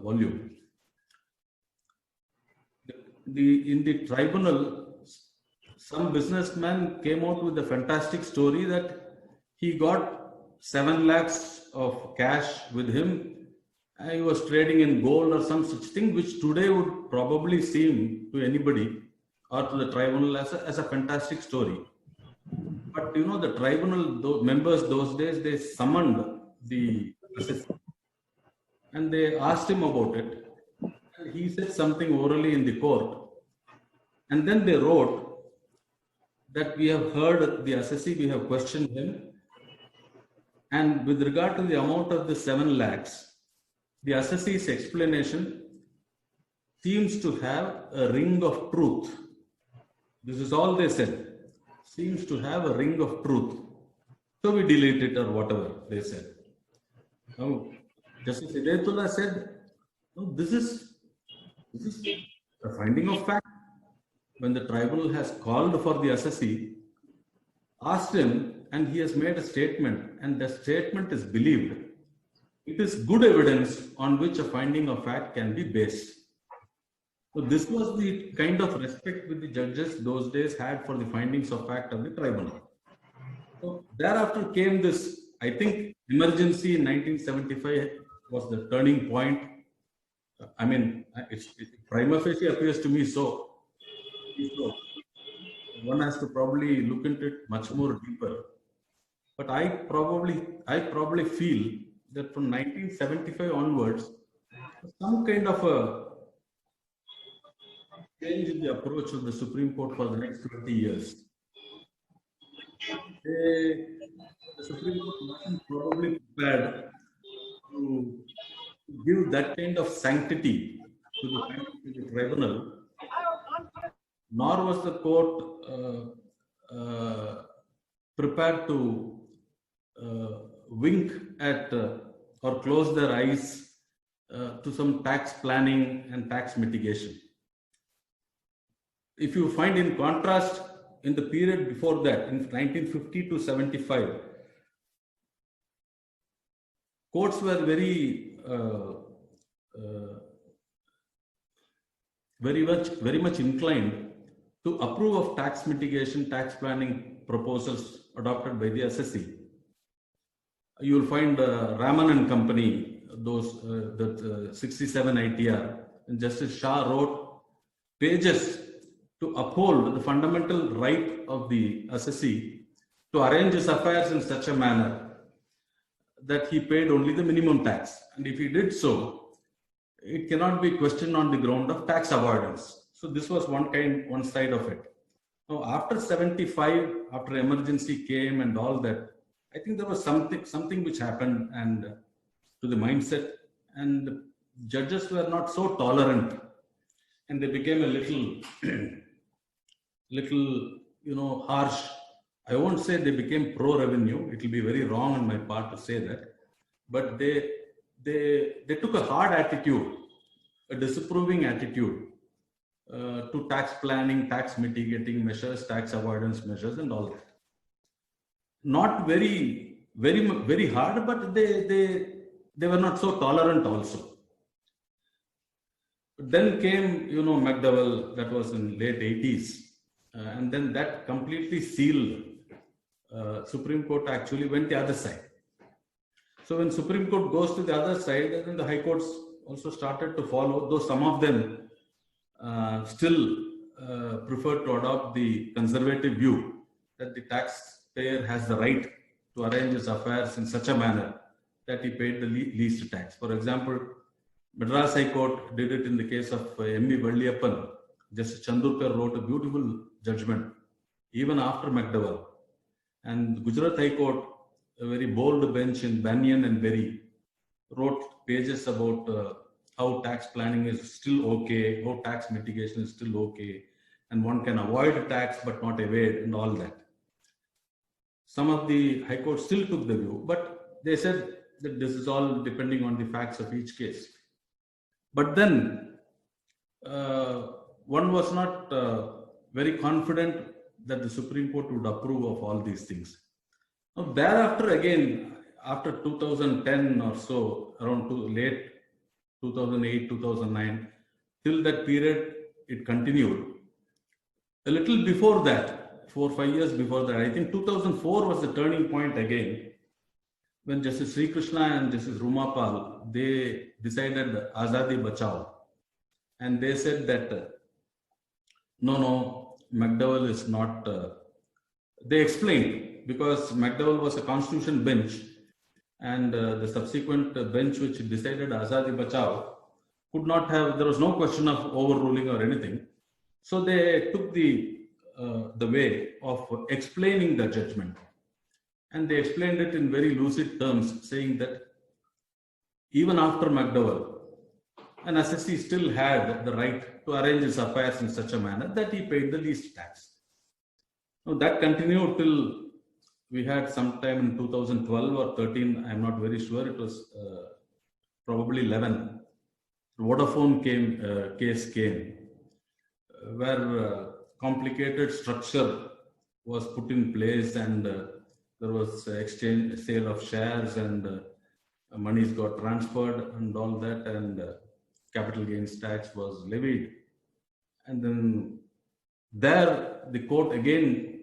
volume. In the tribunal, some businessman came out with a fantastic story that he got 7 lakhs of cash with him. He was trading in gold or some such thing, which today would probably seem to anybody or to the tribunal as a fantastic story. But you know, the tribunal members those days, they summoned the assessor and they asked him about it. And he said something orally in the court. And then they wrote that we have heard the assessee, we have questioned him. And with regard to the amount of the 7 lakhs, the assessee's explanation seems to have a ring of truth. This is all they said. Seems to have a ring of truth. So we delete it or whatever they said. Now, Justice Hidayatullah said, no, this is a finding of fact. When the tribunal has called for the assessee, asked him, and he has made a statement, and the statement is believed, it is good evidence on which a finding of fact can be based. So this was the kind of respect which the judges those days had for the findings of fact of the tribunal. So thereafter came this, I think, emergency in 1975 was the turning point. I mean, it prima facie appears to me so. One has to probably look into it much more deeper. But I probably feel that from 1975 onwards, some kind of a change in the approach of the Supreme Court for the next 20 years. The Supreme Court wasn't probably prepared to give that kind of sanctity to the tribunal, nor was the court prepared to wink at or close their eyes to some tax planning and tax mitigation. If you find, in contrast, in the period before that, in 1950 to 75, courts were very much inclined to approve of tax mitigation, tax planning proposals adopted by the assessee. You will find Raman and Company, that 67 ITR, and Justice Shah wrote pages to uphold the fundamental right of the assessee to arrange his affairs in such a manner that he paid only the minimum tax. And if he did so, it cannot be questioned on the ground of tax avoidance. So this was one side of it. Now, after 75, after emergency came and all that, I think there was something which happened and to the mindset, and judges were not so tolerant, and they became a little, harsh. I won't say they became pro-revenue. It will be very wrong on my part to say that, but they took a hard attitude, a disapproving attitude to tax planning, tax mitigating measures, tax avoidance measures, and all that. Not very hard, but they were not so tolerant also. Then came, McDowell, that was in late 80s. And then that completely sealed. Supreme Court actually went the other side. So when Supreme Court goes to the other side, then the High Courts also started to follow, though some of them still prefer to adopt the conservative view that the taxpayer has the right to arrange his affairs in such a manner that he paid the least tax. For example, Madras High Court did it in the case of M.V. Valliyappan. Justice Chandurkar wrote a beautiful judgment, even after McDowell, And Gujarat High Court, a very bold bench in Banyan and Berry, wrote pages about how tax planning is still okay, how tax mitigation is still okay, and one can avoid tax but not evade and all that. Some of the High Court still took the view, but they said that this is all depending on the facts of each case. But then one was not very confident that the Supreme Court would approve of all these things. Now, thereafter, again, after 2010 or so, around late 2008, 2009, till that period, it continued. A little before that, 4 or 5 years before that, I think 2004 was the turning point again, when Justice Sri Krishna and Justice Rumapal, they decided Azadi Bachao. And they said that, no, McDowell is not, they explained, because McDowell was a constitution bench, and the subsequent bench which decided Azadi Bachao could not have, there was no question of overruling or anything. So they took the way of explaining the judgment. And they explained it in very lucid terms, saying that even after McDowell, an assessee still had the right to arrange his affairs in such a manner that he paid the least tax. Now that continued till we had sometime in 2012 or 13, I'm not very sure, it was probably 11. The Vodafone case came, where complicated structure was put in place, and there was sale of shares, and monies got transferred and all that, and capital gains tax was levied. And then there the court again,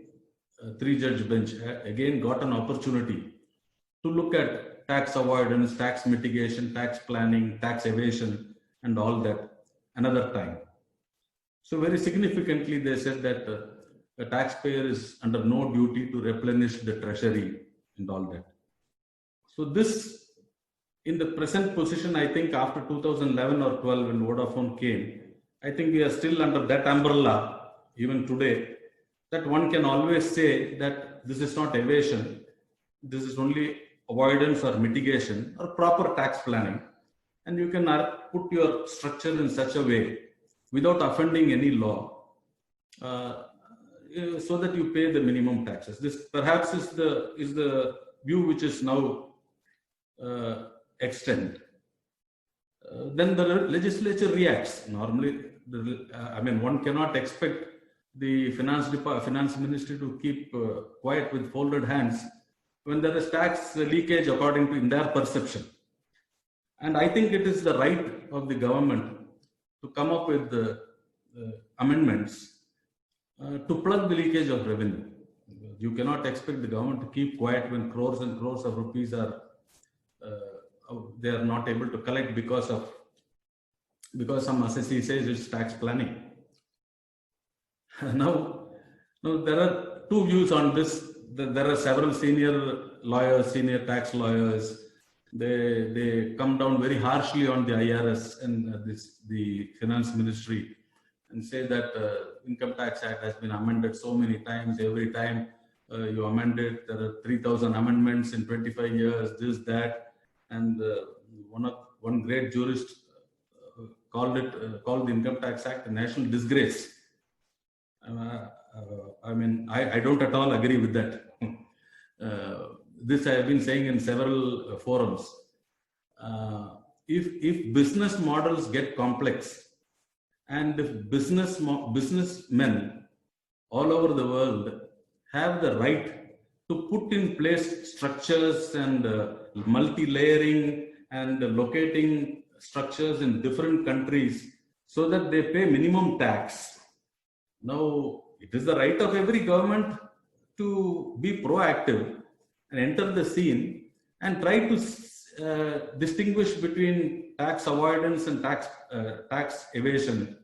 three-judge bench, again got an opportunity to look at tax avoidance, tax mitigation, tax planning, tax evasion, and all that another time. So very significantly, they said that a taxpayer is under no duty to replenish the treasury and all that. So this, in the present position, I think after 2011 or 12, when Vodafone came, I think we are still under that umbrella, even today, that one can always say that this is not evasion, this is only avoidance or mitigation or proper tax planning. And you can put your structure in such a way without offending any law, so that you pay the minimum taxes. This perhaps is the view which is now extant. Then the legislature reacts. Normally, one cannot expect the finance ministry to keep quiet with folded hands when there is tax leakage according to in their perception. And I think it is the right of the government to come up with the amendments to plug the leakage of revenue. You cannot expect the government to keep quiet when crores and crores of rupees are they are not able to collect because some assessee says it's tax planning. Now there are two views on this. There are several senior lawyers, senior tax lawyers. They come down very harshly on the IRS and the finance ministry, and say that Income Tax Act has been amended so many times. Every time you amend it, there are 3,000 amendments in 25 years, this, that. And one great jurist called the Income Tax Act a national disgrace. I don't at all agree with that. This I have been saying in several forums. If business models get complex, and if businessmen all over the world have the right to put in place structures and multi-layering and locating structures in different countries so that they pay minimum tax. Now, it is the right of every government to be proactive and enter the scene and try to distinguish between tax avoidance and tax evasion.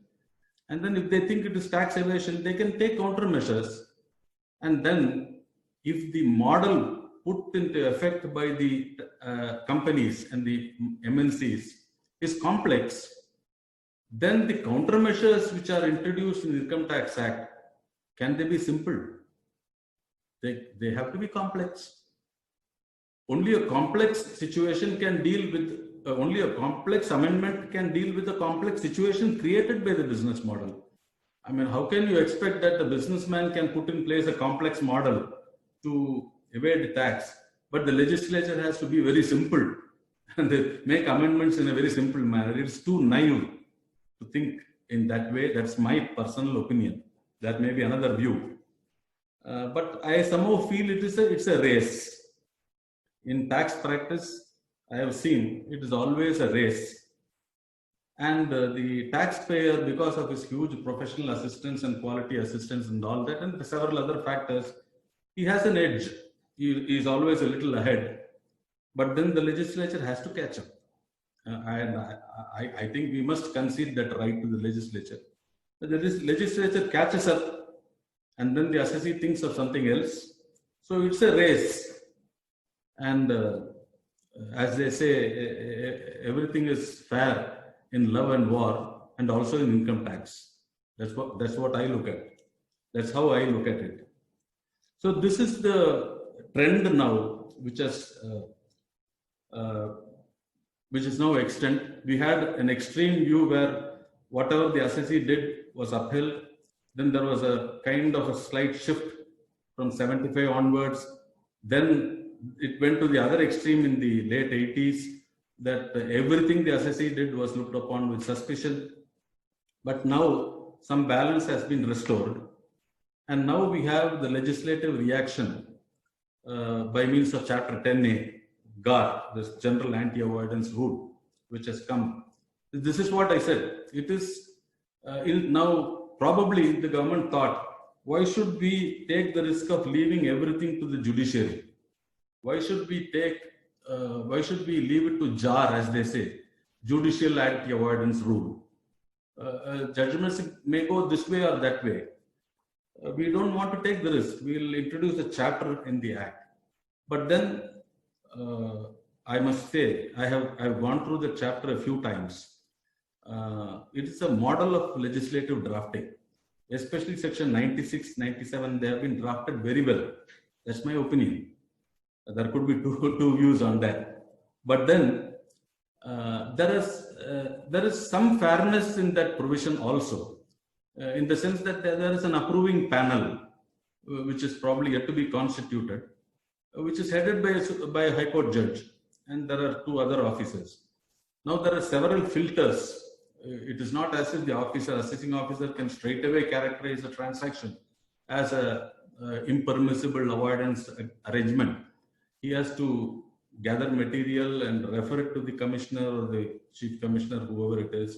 And then if they think it is tax evasion, they can take countermeasures. And then if the model put into effect by the companies and the MNCs is complex, then the countermeasures which are introduced in the Income Tax Act, can they be simple? They have to be complex. Only a complex situation can deal with, only a complex amendment can deal with a complex situation created by the business model. I mean, how can you expect that the businessman can put in place a complex model to evade tax, but the legislature has to be very simple and they make amendments in a very simple manner? It's too naive to think in that way. That's my personal opinion. That may be another view. But I somehow feel it's a race. In tax practice, I have seen it is always a race. And the taxpayer, because of his huge professional assistance and quality assistance and all that, and several other factors, he has an edge. He is always a little ahead. But then the legislature has to catch up. And I think we must concede that right to the legislature. The legislature catches up, and then the assessee thinks of something else. So it's a race. And as they say, everything is fair in love and war, and also in income tax. That's what I look at. That's how I look at it. So this is the trend now, which is now extent. We had an extreme view where whatever the assessee did was upheld. Then there was a kind of a slight shift from 75 onwards. Then it went to the other extreme in the late 80s, that everything the assessee did was looked upon with suspicion. But now some balance has been restored. And now we have the legislative reaction by means of Chapter 10A, GAR, this General Anti-Avoidance Rule, which has come. This is what I said. It is now probably the government thought, why should we take the risk of leaving everything to the judiciary? Why should we leave it to JAR, as they say, Judicial Anti-Avoidance Rule? Judgments may go this way or that way. We don't want to take the risk. We'll introduce a chapter in the Act. But then I must say, I've gone through the chapter a few times. It is a model of legislative drafting, especially section 96, 97. They have been drafted very well. That's my opinion. There could be two views on that. But then there is some fairness in that provision also, in the sense that there is an approving panel, which is probably yet to be constituted, which is headed by a High Court judge, and there are 2 other officers. Now there are several filters. It is not as if the assessing officer can straight away characterize a transaction as a impermissible avoidance arrangement. He has to gather material and refer it to the commissioner or the chief commissioner, whoever it is.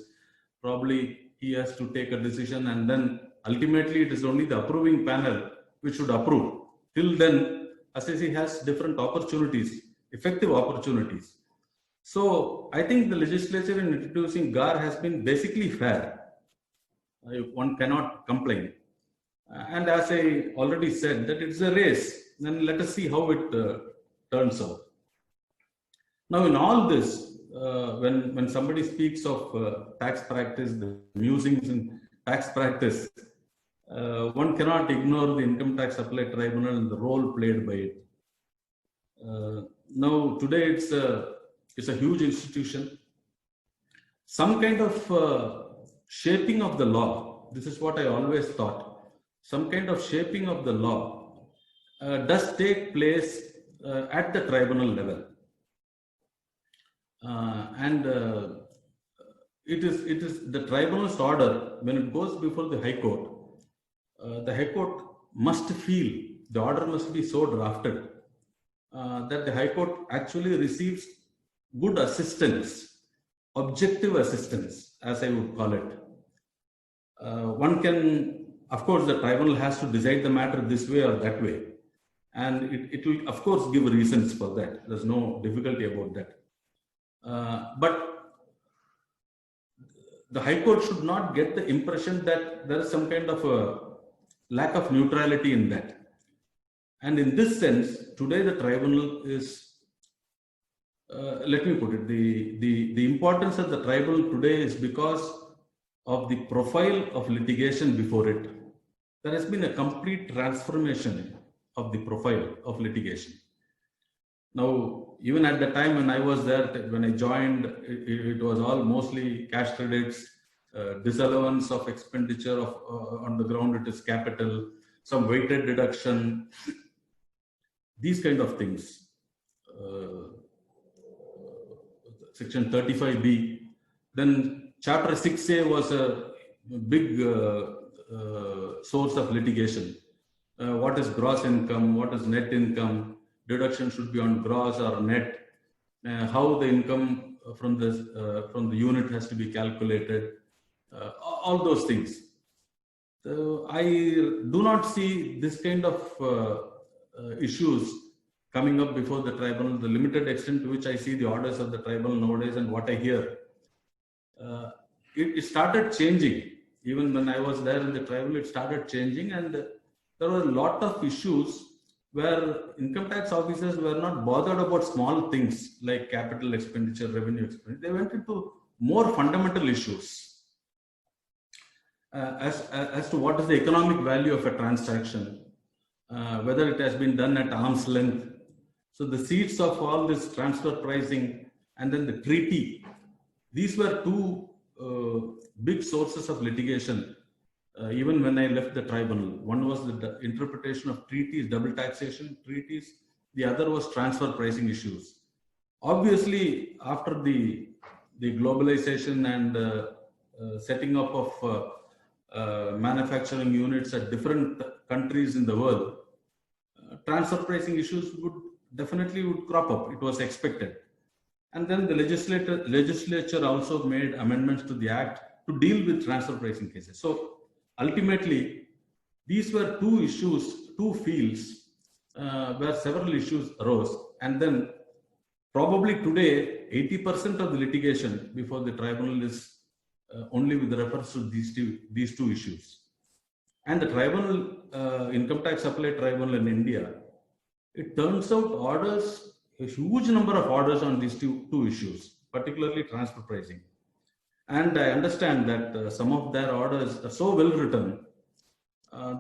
Probably he has to take a decision, and then ultimately it is only the approving panel which should approve. Till then, assessee has different opportunities, effective opportunities. So I think the legislature in introducing GAR has been basically fair. One cannot complain. And as I already said, that it's a race. Then let us see how it turns out. Now, in all this, when somebody speaks of tax practice, the musings in tax practice, one cannot ignore the Income Tax Appellate Tribunal and the role played by it. Now, today it's a huge institution. Some kind of shaping of the law. This is what I always thought. Some kind of shaping of the law does take place at the tribunal level, and it is the tribunal's order. When it goes before the High Court must feel, the order must be so drafted that the High Court actually receives good assistance, objective assistance, as I would call it. One can, of course, the tribunal has to decide the matter this way or that way. And it will, of course, give reasons for that. There's no difficulty about that. But the High Court should not get the impression that there is some kind of a lack of neutrality in that. And in this sense, today the tribunal is, let me put it, the importance of the tribunal today is because of the profile of litigation before it. There has been a complete transformation of the profile of litigation. Now, even at the time when I was there, when I joined, it was all mostly cash credits, disallowance of expenditure of on the ground it is capital, some weighted deduction, these kind of things. Section 35B. Then Chapter 6A was a big source of litigation. What is gross income? What is net income? Deduction should be on gross or net. How the income from the unit has to be calculated. All those things. I do not see this kind of issues coming up before the tribunal. The limited extent to which I see the orders of the tribunal nowadays and what I hear, it started changing. Even when I was there in the tribunal, it started changing, and there were a lot of issues where income tax officers were not bothered about small things like capital expenditure, revenue expenditure. They went into more fundamental issues as to what is the economic value of a transaction, whether it has been done at arm's length. So the seeds of all this transfer pricing and then the treaty, these were two big sources of litigation. Even when I left the tribunal, one was the interpretation of treaties, double taxation treaties. The other was transfer pricing issues. Obviously, after the globalization and setting up of manufacturing units at different countries in the world, transfer pricing issues would crop up. It was expected. And then the legislature also made amendments to the act to deal with transfer pricing cases. So ultimately, these were two issues, two fields where several issues arose. And then probably today, 80% of the litigation before the tribunal is only with reference to these two issues. And the tribunal, Income Tax Appellate Tribunal in India, it turns out orders, a huge number of orders on these two issues, particularly transfer pricing. And I understand that some of their orders are so well written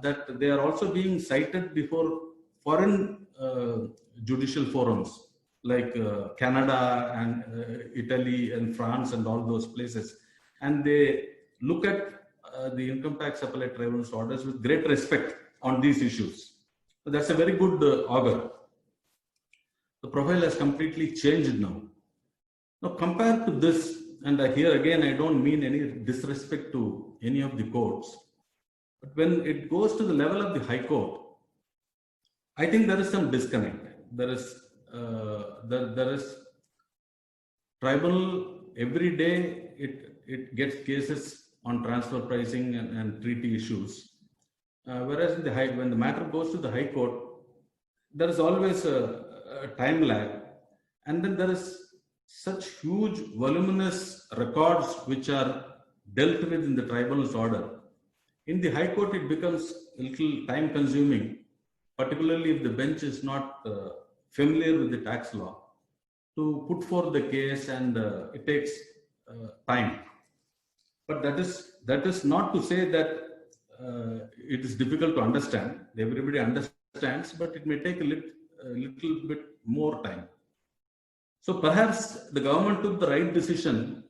that they are also being cited before foreign judicial forums like Canada and Italy and France and all those places. And they look at the Income Tax Appellate Tribunal's orders with great respect on these issues. So that's a very good augur. The profile has completely changed now. Now, compared to this, and here again, I don't mean any disrespect to any of the courts, but when it goes to the level of the High Court, I think there is some disconnect. There is tribunal every day. It gets cases on transfer pricing and treaty issues. Whereas in when the matter goes to the High Court, there is always a time lag, and then there is such huge voluminous records which are dealt with in the tribunal's order. In the High Court, it becomes a little time consuming, particularly if the bench is not familiar with the tax law, to put forth the case, and it takes time. But that is not to say that it is difficult to understand. Everybody understands, but it may take a little bit more time. So perhaps the government took the right decision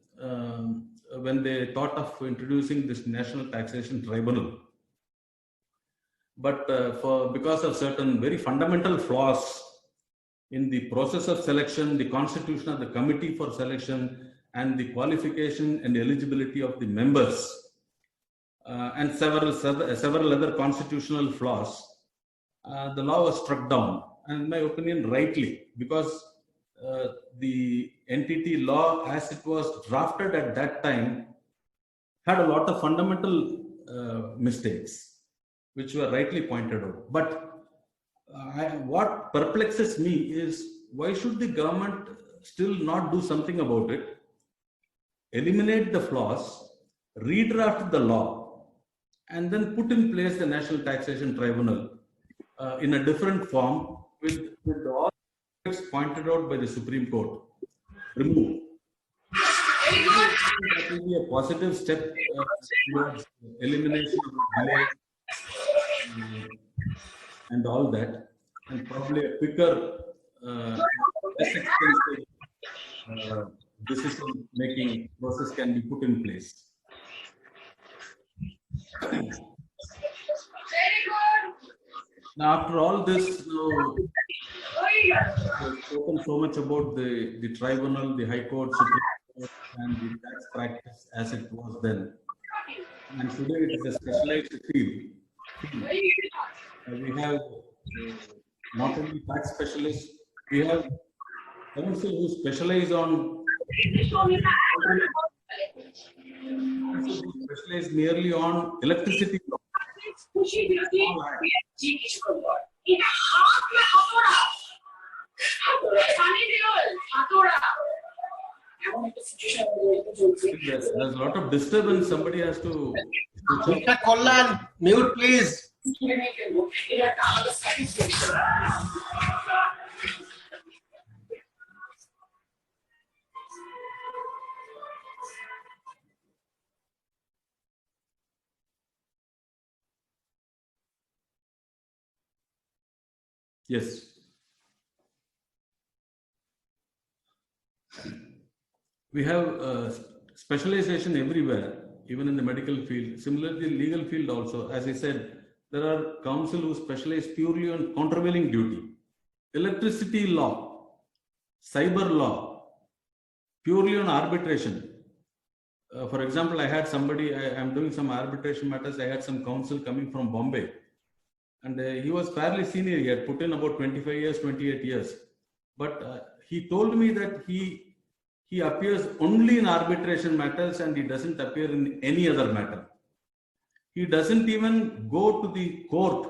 when they thought of introducing this National Taxation Tribunal. But because of certain very fundamental flaws in the process of selection, the constitution of the committee for selection, and the qualification and eligibility of the members, and several other constitutional flaws, the law was struck down, and in my opinion, rightly, because the NTT law, as it was drafted at that time, had a lot of fundamental mistakes, which were rightly pointed out. But what perplexes me is, why should the government still not do something about it, eliminate the flaws, redraft the law, and then put in place the National Taxation Tribunal in a different form with all pointed out by the Supreme Court removed. That will be a positive step towards elimination of delay and all that. and probably a quicker, less expensive decision-making process can be put in place. Now, after all this, we've spoken so much about the tribunal, the High Court, Supreme Court, and the tax practice as it was then. And today it is a specialized field. We have not only tax specialists, we have counsel who specialize on specialize merely on electricity law. There's a lot of disturbance. Somebody has to. Mr. Kollan, mute please. Yes. We have specialization everywhere, even in the medical field. Similarly, the legal field also. As I said, there are counsel who specialize purely on countervailing duty, electricity law, cyber law, purely on arbitration. For example, I had somebody, I'm doing some arbitration matters. I had some counsel coming from Bombay, and he was fairly senior. He had put in about 25 years, 28 years. But he told me that he appears only in arbitration matters and he doesn't appear in any other matter. He doesn't even go to the court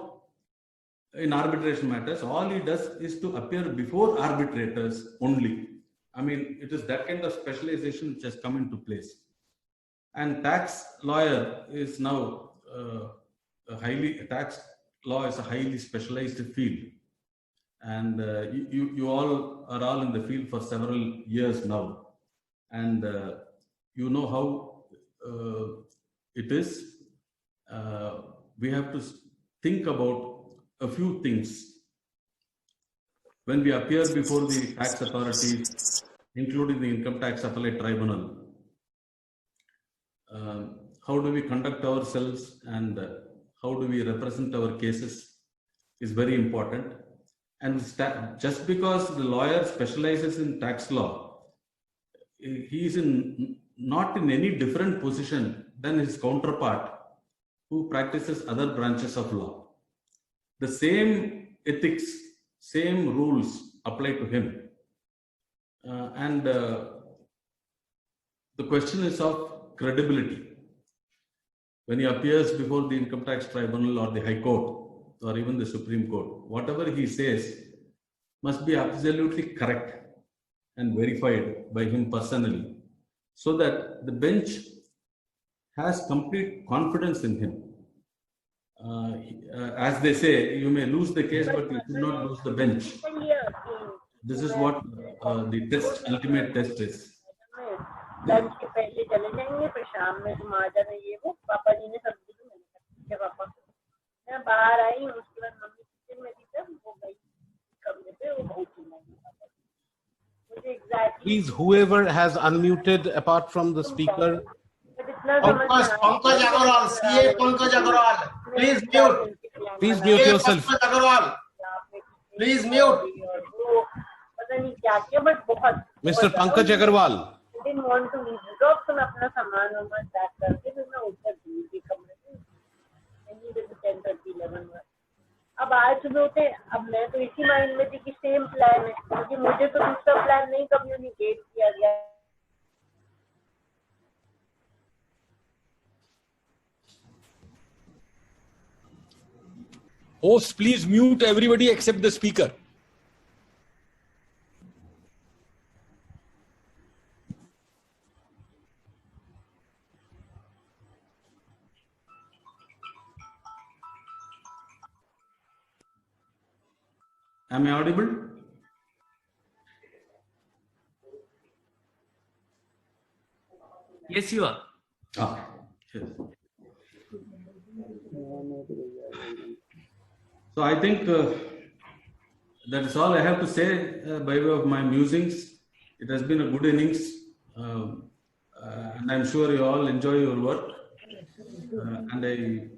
in arbitration matters. All he does is to appear before arbitrators only. I mean, it is that kind of specialization which has come into place. And tax lawyer is now tax law is a highly specialized field. And you all are all in the field for several years now. And you know how it is. We have to think about a few things when we appear before the tax authorities, including the Income Tax Appellate Tribunal. How do we conduct ourselves and how do we represent our cases is very important. And just because the lawyer specializes in tax law, he is not in any different position than his counterpart who practices other branches of law. The same ethics, same rules apply to him. And the question is of credibility. When he appears before the Income Tax Tribunal or the High Court or even the Supreme Court, whatever he says must be absolutely correct and verified by him personally, so that the bench has complete confidence in him. As they say, you may lose the case, but you should not lose the bench. This is what the test, ultimate test is. Lunch के पहले चले जाएंगे, फिर शाम में तुम आ जाना, ये वो पापा जी ने सब्जी तो मैंने पापा मैं बाहर आई, उसके बाद मम्मी किचन में थी, तब वो गई कमरे पे, वो बहुत चिल्लाई पापा मुझे exactly. Please, whoever has unmuted apart from the speaker. Pankaj Agarwal, CA Pankaj Agarwal, please mute. Please mute yourself. Pankaj Agarwal, please mute. पता नहीं क्या किया, बट बहुत. Mr. Pankaj Agarwal. didn't want to leave the job, तो मैं अपना सामान वामान पैक करके फिर मैं ऊपर गई थी कमरे में. नहीं जब 10:30 11 बजे. अब आज सुबह उठे, अब मैं तो इसी माइंड में थी कि सेम प्लान है, क्योंकि मुझे तो दूसरा प्लान नहीं कम्युनिकेट किया गया. Host, please mute everybody except the speaker. Am I audible? Yes, you are. Yes. So I think that is all I have to say by way of my musings. It has been a good innings, and I'm sure you all enjoy your work. And I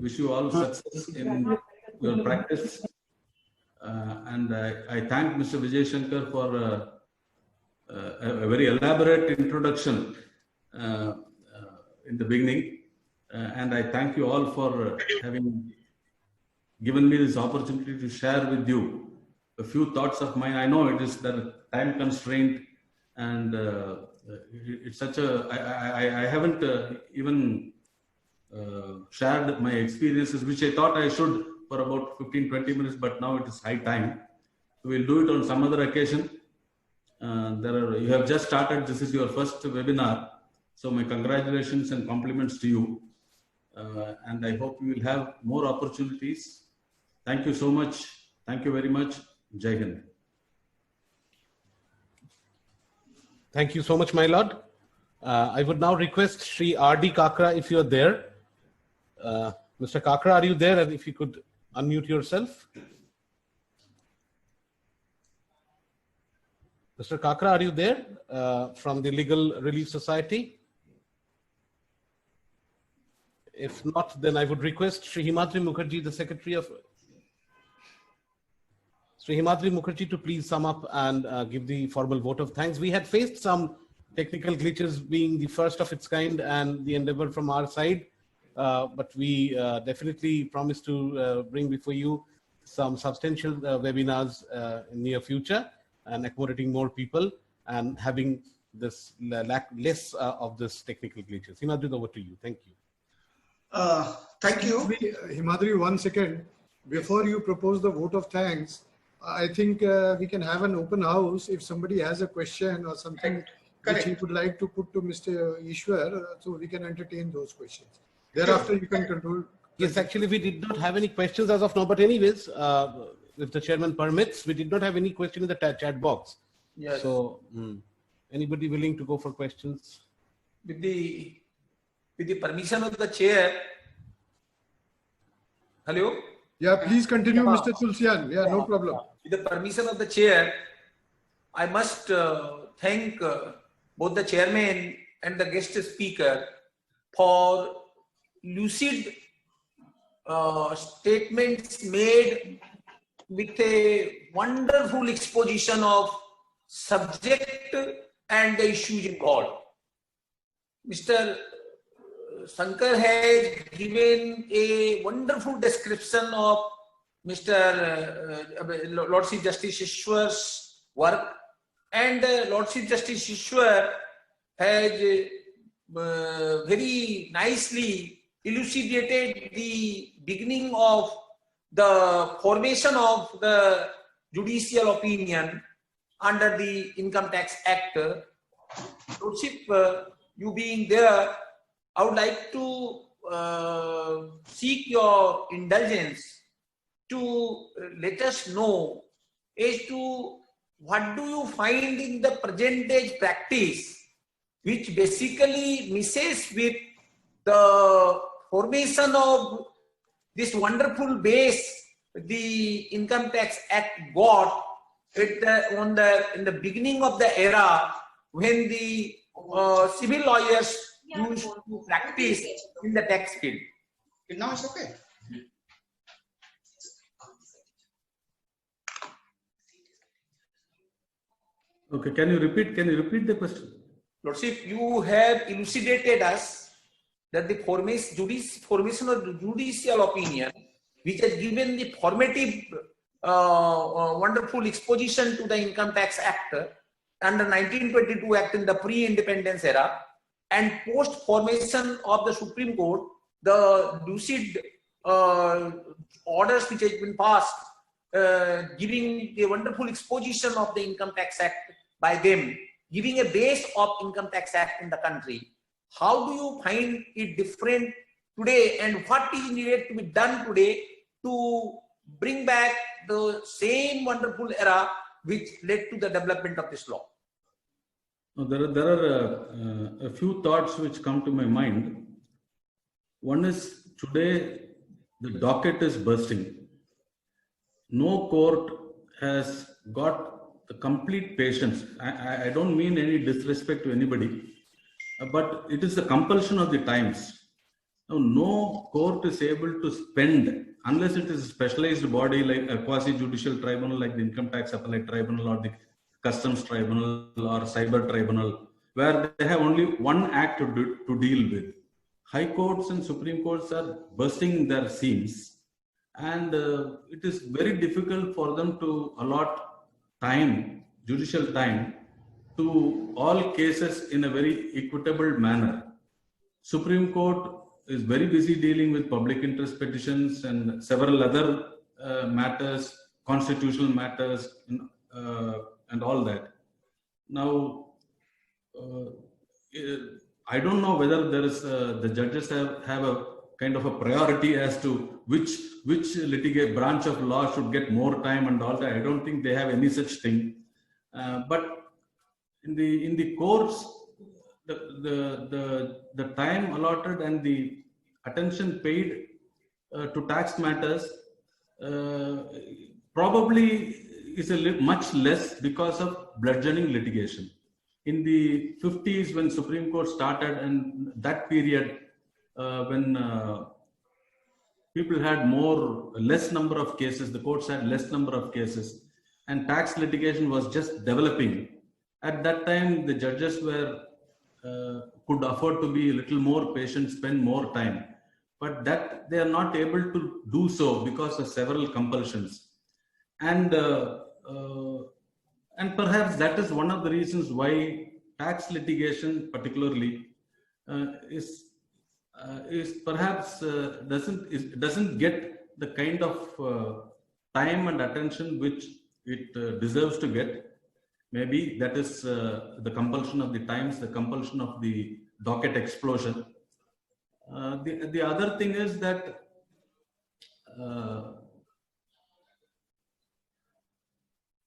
wish you all success in your practice. And I thank Mr. Vijay Shankar for a very elaborate introduction in the beginning. And I thank you all for having given me this opportunity to share with you a few thoughts of mine. I know it is the time constraint, and it's such a, I haven't even shared my experiences, which I thought I should for about 15-20 minutes, but now it is high time. We'll do it on some other occasion. You have just started, this is your first webinar. So my congratulations and compliments to you. And I hope you will have more opportunities. Thank you so much. Thank you very much. Jai Hind. Thank you so much, my lord. I would now request Shri R.D. Kakra, if you're there. Mr. Kakra, are you there? And if you could unmute yourself. Mr. Kakra, are you there from the Legal Relief Society? If not, then I would request Shri Himadri Mukherjee, the Secretary of Shri Himadri Mukherjee, to please sum up and give the formal vote of thanks. We had faced some technical glitches, being the first of its kind and the endeavor from our side, but we definitely promise to bring before you some substantial webinars in near future, and accommodating more people and having this less of this technical glitches. Himadri, over to you. Thank you. Thank you. Himadri, 1 second. Before you propose the vote of thanks, I think we can have an open house if somebody has a question or something which he would like to put to Mr. Ishwar, so we can entertain those questions. Thereafter, you can control. Yes, actually, we did not have any questions as of now, but anyways, if the chairman permits, we did not have any question in the chat box. Yes. So, anybody willing to go for questions? With the permission of the chair. Hello? Yeah, please continue, Mr. Tulsian. Yeah, no problem. With the permission of the chair, I must thank both the chairman and the guest speaker for lucid statements made with a wonderful exposition of subject and the issues involved. Mr. Shankar has given a wonderful description of Mr. Lord Chief Justice Ishwar's work, and Lord Chief Justice Ishwar has very nicely elucidated the beginning of the formation of the judicial opinion under the Income Tax Act. Lordship, you being there, I would like to seek your indulgence to let us know as to what do you find in the present day practice which basically misses with the formation of this wonderful base the Income Tax Act got in the beginning of the era when the civil lawyers used to practice in the tax field. Now it's okay. Okay, can you repeat the question? Lordship, you have elucidated us that the formation of the judicial opinion, which has given the formative wonderful exposition to the Income Tax Act under 1922 Act in the pre-independence era, and post formation of the Supreme Court, the lucid orders which has been passed, giving a wonderful exposition of the Income Tax Act by them, giving a base of Income Tax Act in the country. How do you find it different today, and what is needed to be done today to bring back the same wonderful era which led to the development of this law? There are a few thoughts which come to my mind. One is, today the docket is bursting. No court has got the complete patience. I don't mean any disrespect to anybody, but it is the compulsion of the times. Now, no court is able to spend, unless it is a specialized body like a quasi-judicial tribunal like the Income Tax Appellate Tribunal or the Customs Tribunal or Cyber Tribunal, where they have only one act to deal with. High courts and Supreme Courts are bursting their seams, and it is very difficult for them to allot time, judicial time, to all cases in a very equitable manner. Supreme Court is very busy dealing with public interest petitions and several other matters, constitutional matters, and all that. Now, I don't know whether there is the judges have a kind of a priority as to which litigate branch of law should get more time and all that. I don't think they have any such thing. But in the courts, the time allotted and the attention paid to tax matters probably is much less because of bludgeoning litigation. In the 50s, when Supreme Court started, and that period when people had less number of cases, the courts had less number of cases, and tax litigation was just developing. At that time, the judges could afford to be a little more patient, spend more time, but that they are not able to do so because of several compulsions. And perhaps that is one of the reasons why tax litigation particularly is perhaps doesn't get the kind of time and attention which it deserves to get. Maybe that is the compulsion of the times, the compulsion of the docket explosion. The other thing is that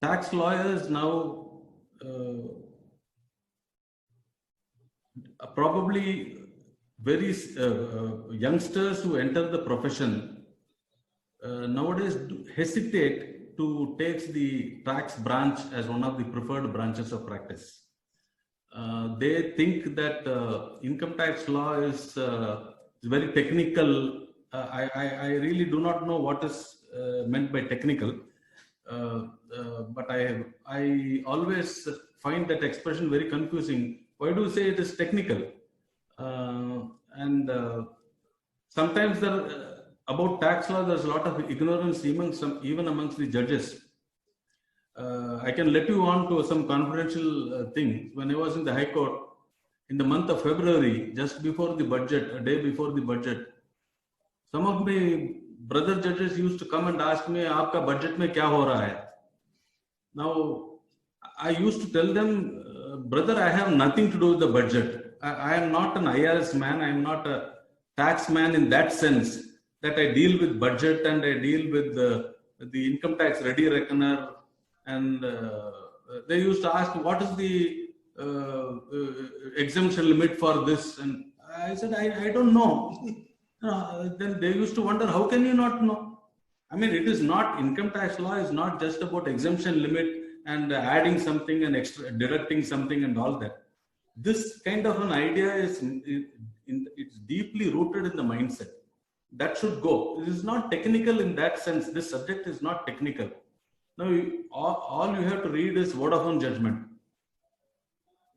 tax lawyers now probably very youngsters who enter the profession nowadays hesitate to take the tax branch as one of the preferred branches of practice. They think that income tax law is very technical. I really do not know what is meant by technical, but I always find that expression very confusing. Why do you say it is technical? And sometimes about tax law, there's a lot of ignorance even amongst the judges. I can let you on to some confidential thing. When I was in the High Court, in the month of February, just before the budget, a day before the budget, some of my brother judges used to come and ask me, "Aapka budget mein kya ho raha hai?" Now, I used to tell them, "Brother, I have nothing to do with the budget. I am not an IRS man. I am not a tax man in that sense that I deal with budget and I deal with the income tax ready reckoner." And they used to ask, "What is the exemption limit for this?" And I said, I don't know. Then they used to wonder, how can you not know? I mean, it is not, income tax law is not just about exemption limit and adding something and deducting something and all that. This kind of an idea it's deeply rooted in the mindset. That should go. It is not technical in that sense. This subject is not technical. Now, all you have to read is Vodafone judgment.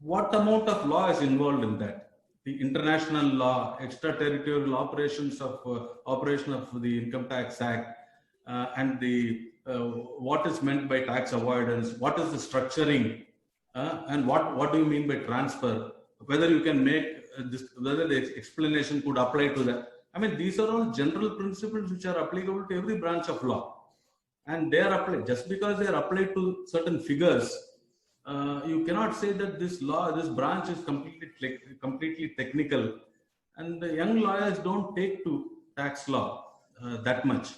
What amount of law is involved in that? The international law, extraterritorial operations of operation of the Income Tax Act, and the what is meant by tax avoidance, what is the structuring, and what do you mean by transfer? Whether you can make this, whether the explanation could apply to that. I mean, these are all general principles which are applicable to every branch of law. And they are applied, just because they are applied to certain figures, you cannot say that this branch is completely technical. And the young lawyers don't take to tax law that much.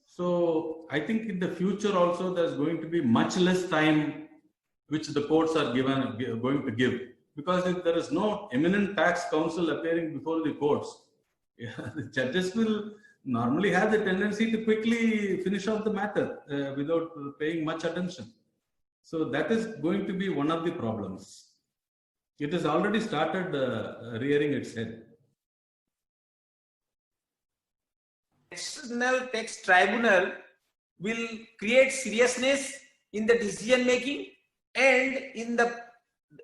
So I think in the future also there's going to be much less time which the courts are going to give. Because if there is no eminent tax counsel appearing before the courts, the judges will normally have the tendency to quickly finish off the matter without paying much attention. So that is going to be one of the problems. It has already started rearing its head. National Tax Tribunal will create seriousness in the decision making, and in the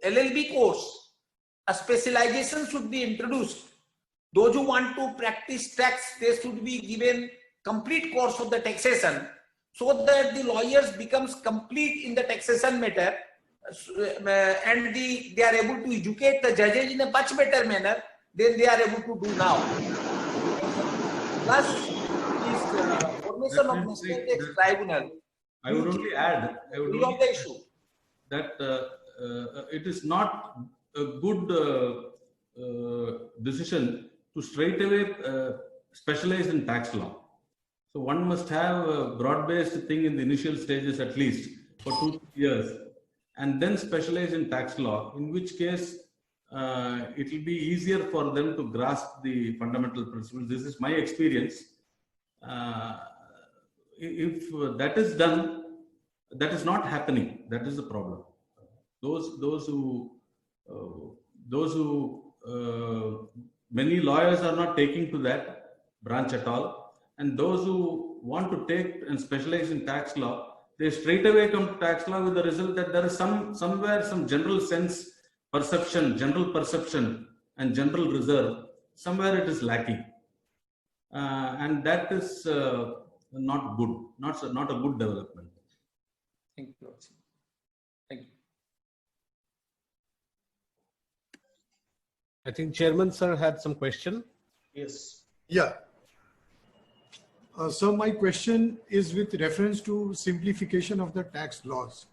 LLB course, a specialization should be introduced. Those who want to practice tax, they should be given complete course of the taxation, so that the lawyers becomes complete in the taxation matter, and they are able to educate the judges in a much better manner than they are able to do now. Plus, is formation of National Tax Tribunal. I would only add, that it is not a good decision to straight away specialize in tax law. So one must have a broad-based thing in the initial stages at least for 2 years, and then specialize in tax law, in which case it will be easier for them to grasp the fundamental principles. This is my experience. If that is done, that is not happening. That is the problem. Those who many lawyers are not taking to that branch at all, and those who want to take and specialize in tax law, they straight away come to tax law with the result that there is somewhere some general sense, general perception and general reserve, somewhere it is lacking, and that is not good, not a good development. Thank you. Thank you. I think Chairman sir had some question. Yes. Yeah. So my question is with reference to simplification of the tax laws.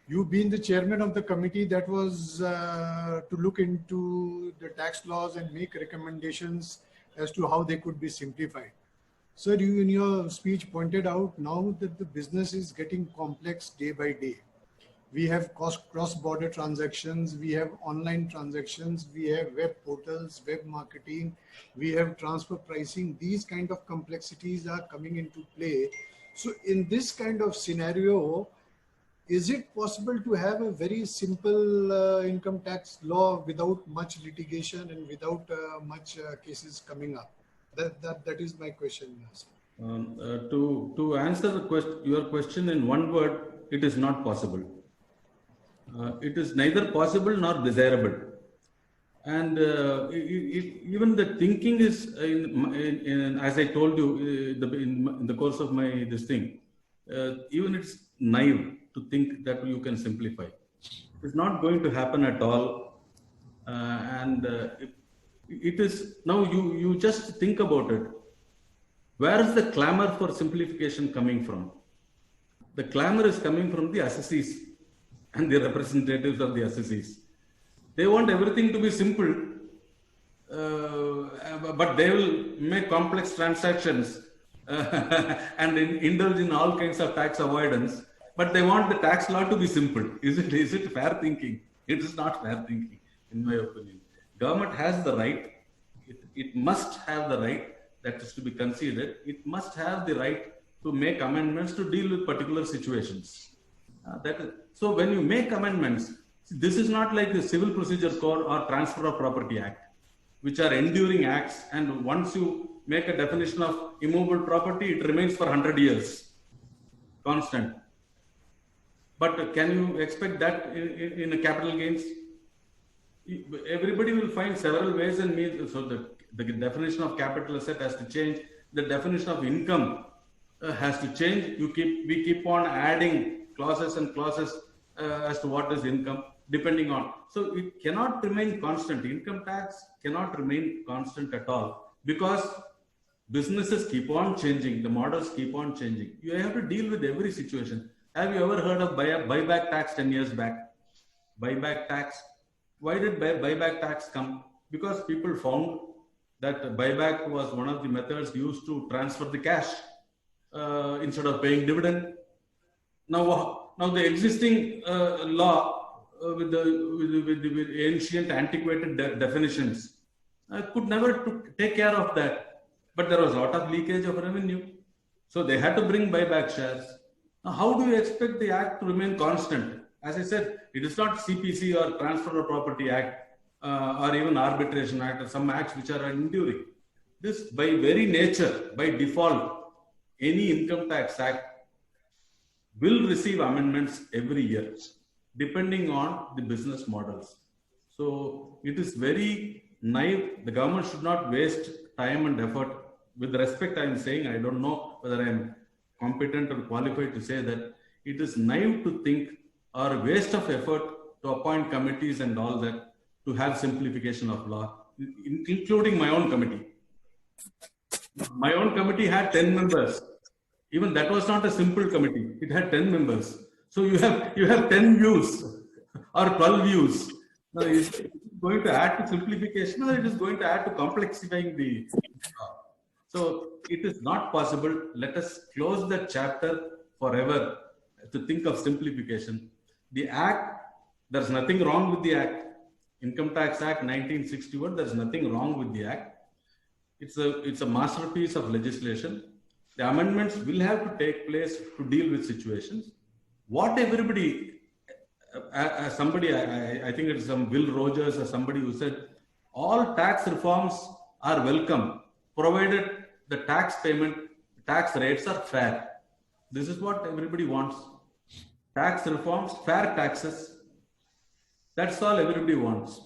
You've been the chairman of the committee that was to look into the tax laws and make recommendations as to how they could be simplified. Sir, you in your speech pointed out now that the business is getting complex day by day. We have cross-border transactions, we have online transactions, we have web portals, web marketing, we have transfer pricing. These kind of complexities are coming into play. So in this kind of scenario, is it possible to have a very simple income tax law without much litigation and without much cases coming up? That is my question. To answer your question in one word, it is not possible. It is neither possible nor desirable, and even the thinking is, as I told you in the course of this thing, even it's naive to think that you can simplify. It's not going to happen at all, and it is now. You just think about it. Where is the clamor for simplification coming from? The clamor is coming from the assessees and the representatives of the assessees. They want everything to be simple, but they will make complex transactions and indulge in all kinds of tax avoidance. But they want the tax law to be simple. Is it fair thinking? It is not fair thinking, in my opinion. Government has the right. It must have the right. That is to be considered. It must have the right to make amendments to deal with particular situations. So when you make amendments, this is not like the Civil Procedure Code or Transfer of Property Act, which are enduring acts, and once you make a definition of immovable property, it remains for 100 years, constant. But can you expect that in a capital gains? Everybody will find several ways and means. So the definition of capital asset has to change. The definition of income has to change. We keep on adding clauses and clauses as to what is income, depending on. So it cannot remain constant. Income tax cannot remain constant at all, because businesses keep on changing. The models keep on changing. You have to deal with every situation. Have you ever heard of buyback tax 10 years back? Buyback tax. Why did buyback tax come? Because people found that buyback was one of the methods used to transfer the cash instead of paying dividend. Now the existing law with ancient antiquated definitions could never take care of that. but there was a lot of leakage of revenue. So they had to bring buyback shares. Now, how do you expect the act to remain constant? As I said, it is not CPC or Transfer of Property Act or even Arbitration Act or some acts which are enduring. This, by very nature, by default, any income tax act will receive amendments every year, depending on the business models. So it is very naive. The government should not waste time and effort. With respect, I am saying, I don't know whether I am competent or qualified to say that it is naive to think or waste of effort to appoint committees and all that to have simplification of law, including my own committee. My own committee had 10 members. Even that was not a simple committee. It had 10 members. So you have 10 views or 12 views. Now, is it going to add to simplification or it is going to add to complexifying the law? So it is not possible. Let us close that chapter forever to think of simplification. The act, there's nothing wrong with the act. Income Tax Act 1961, there's nothing wrong with the act. It's a masterpiece of legislation. The amendments will have to take place to deal with situations. What everybody, somebody, I think it's some Will Rogers or somebody who said, all tax reforms are welcome, provided the tax rates are fair. This is what everybody wants. Tax reforms, fair taxes. That's all everybody wants.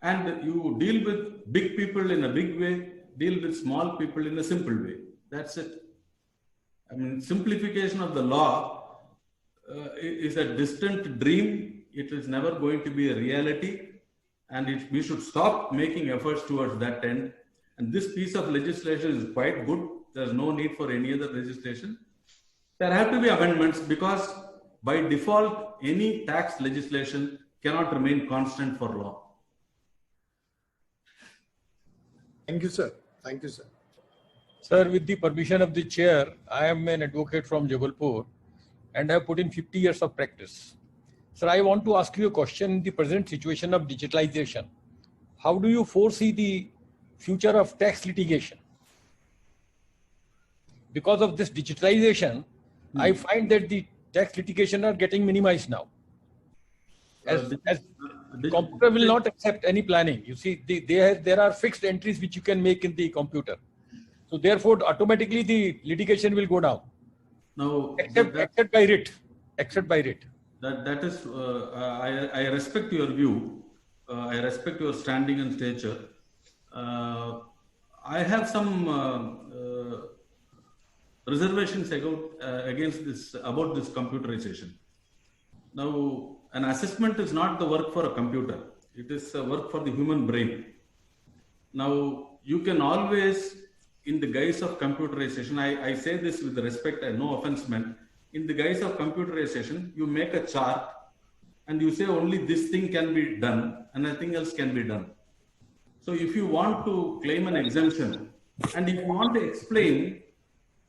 And you deal with big people in a big way, deal with small people in a simple way. That's it. I mean, simplification of the law is a distant dream. It is never going to be a reality. And we should stop making efforts towards that end. And this piece of legislation is quite good. There's no need for any other legislation. There have to be amendments because by default, any tax legislation cannot remain constant for law. Thank you, sir. Thank you, sir. Sir, with the permission of the chair, I am an advocate from Jabalpur and have put in 50 years of practice. Sir, I want to ask you a question in the present situation of digitalization. How do you foresee the future of tax litigation? Because of this digitalization, I find that the tax litigation are getting minimized now. As computer will not accept any planning. You see, there are fixed entries which you can make in the computer. So therefore, automatically the litigation will go down. Now, except by writ. Except by writ. That is, I respect your view. I respect your standing and stature. I have some reservations against this, about this computerization. Now, an assessment is not the work for a computer. It is a work for the human brain. Now, you can always, in the guise of computerization, I say this with respect, no offense meant, in the guise of computerization, you make a chart and you say only this thing can be done and nothing else can be done. So if you want to claim an exemption and if you want to explain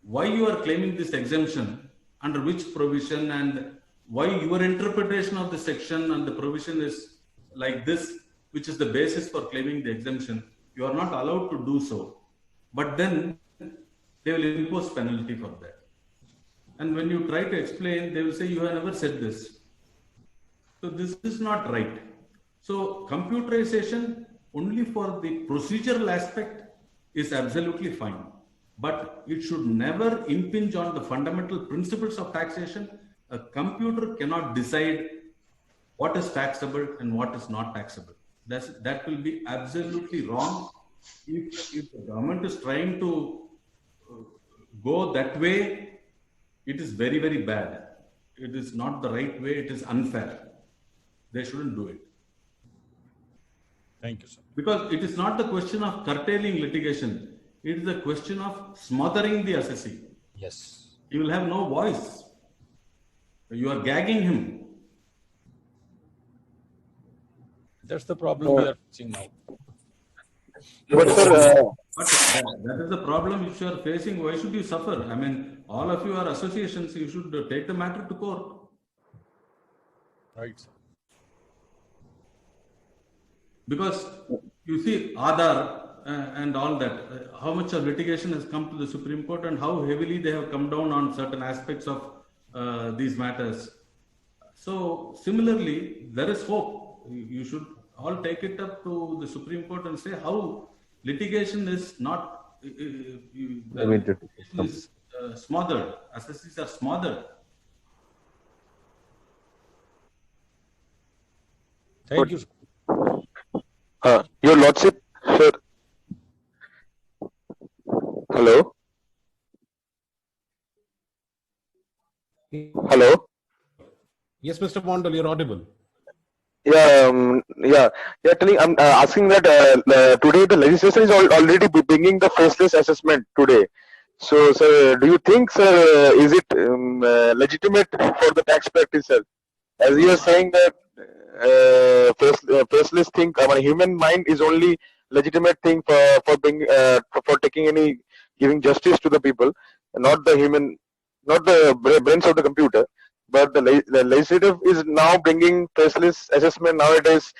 why you are claiming this exemption, under which provision and why your interpretation of the section and the provision is like this, which is the basis for claiming the exemption, you are not allowed to do so. But then they will impose penalty for that. And when you try to explain, they will say you have never said this. So this is not right. So computerization only for the procedural aspect is absolutely fine. But it should never impinge on the fundamental principles of taxation. A computer cannot decide what is taxable and what is not taxable. That will be absolutely wrong. If the government is trying to go that way, it is very, very bad. It is not the right way. It is unfair. They shouldn't do it. Thank you, sir. Because it is not the question of curtailing litigation. It is a question of smothering the assessee. Yes. He will have no voice. You are gagging him. That's the problem we are facing now. But sir, But that is the problem which you are facing. Why should you suffer? I mean, all of you are associations. You should take the matter to court. Right, sir. Because you see, Aadhaar, and all that. How much of litigation has come to the Supreme Court and how heavily they have come down on certain aspects of these matters. So similarly, there is hope. You should all take it up to the Supreme Court and say how litigation is not smothered. Assessees are smothered. Thank you. Your Lordship, sir. Hello. Hello. Yes, Mr. Mondal, you're audible. Yeah. Telling, I'm asking that today the legislation is already bringing the faceless assessment today. So, sir, do you think, sir, is it legitimate for the tax practitioner? As you are saying that faceless thing, human mind is only legitimate thing for taking giving justice to the people, not the brains of the computer. But the legislative is now bringing faceless assessment nowadays.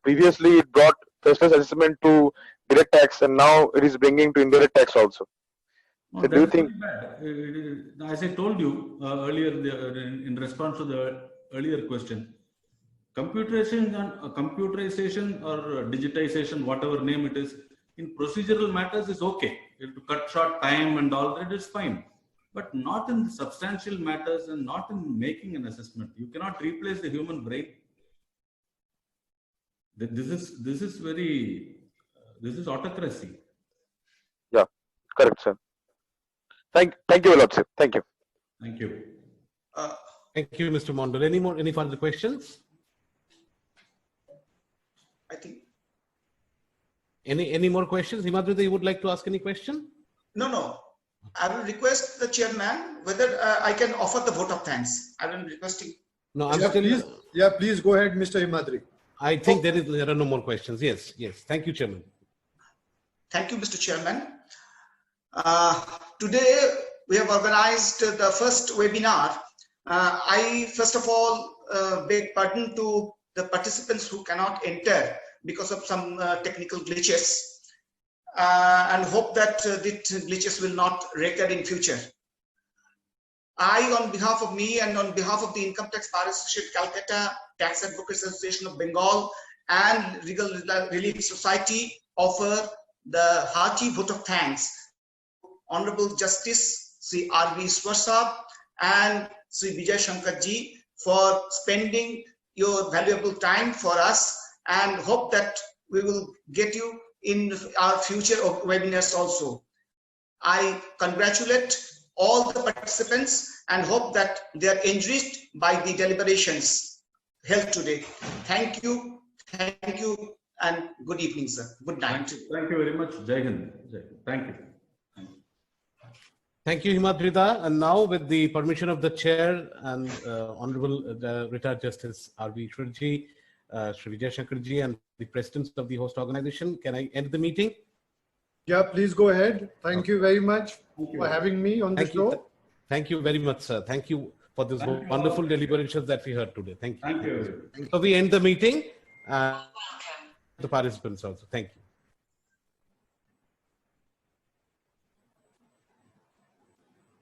Previously, it brought faceless assessment to direct tax, and now it is bringing to indirect tax also. No, so do you think? As I told you earlier, in response to the earlier question, computerization or digitization, whatever name it is, in procedural matters is okay. To cut short time and all that is fine. But not in the substantial matters and not in making an assessment. You cannot replace the human brain. This is autocracy. Yeah, correct, sir. Thank you, Lordship. Thank you. Thank you. Thank you, Mr. Mondal. Any further questions? I think. Any more questions? Himadrita, you would like to ask any question? No. I will request the chairman whether I can offer the vote of thanks. I am requesting. No, I'm still. Please go ahead, Mr. Himadri. I think there are no more questions. Yes. Thank you, Chairman. Thank you, Mr. Chairman. Today we have organized the first webinar. I first of all beg pardon to the participants who cannot enter because of some technical glitches. And hope that these glitches will not recur in future. I, on behalf of me and on behalf of the Income Tax Bar Association Calcutta, Tax Advocates Association of Bengal, and Legal Relief Society, offer the hearty vote of thanks Honorable Justice Sri R.V. Swarsab and Sri Vijay Shankar ji for spending your valuable time for us, and hope that we will get you in our future webinars also. I congratulate all the participants and hope that they are enriched by the deliberations held today. Thank you, and good evening, sir. Good night. Thank you very much. Jai Hind. Thank you. Thank you, Himadrita. And now, with the permission of the chair and Honorable Retired Justice R.V. Shwarji, Sri Vijay Shankar ji, and the presidents of the host organization, can I end the meeting? Yeah, please go ahead. Thank you very much for having me on the show. Thank you very much, sir. Thank you for this wonderful deliberations that we heard today. Thank you. Thank you. So we end the meeting. The participants also. Thank you.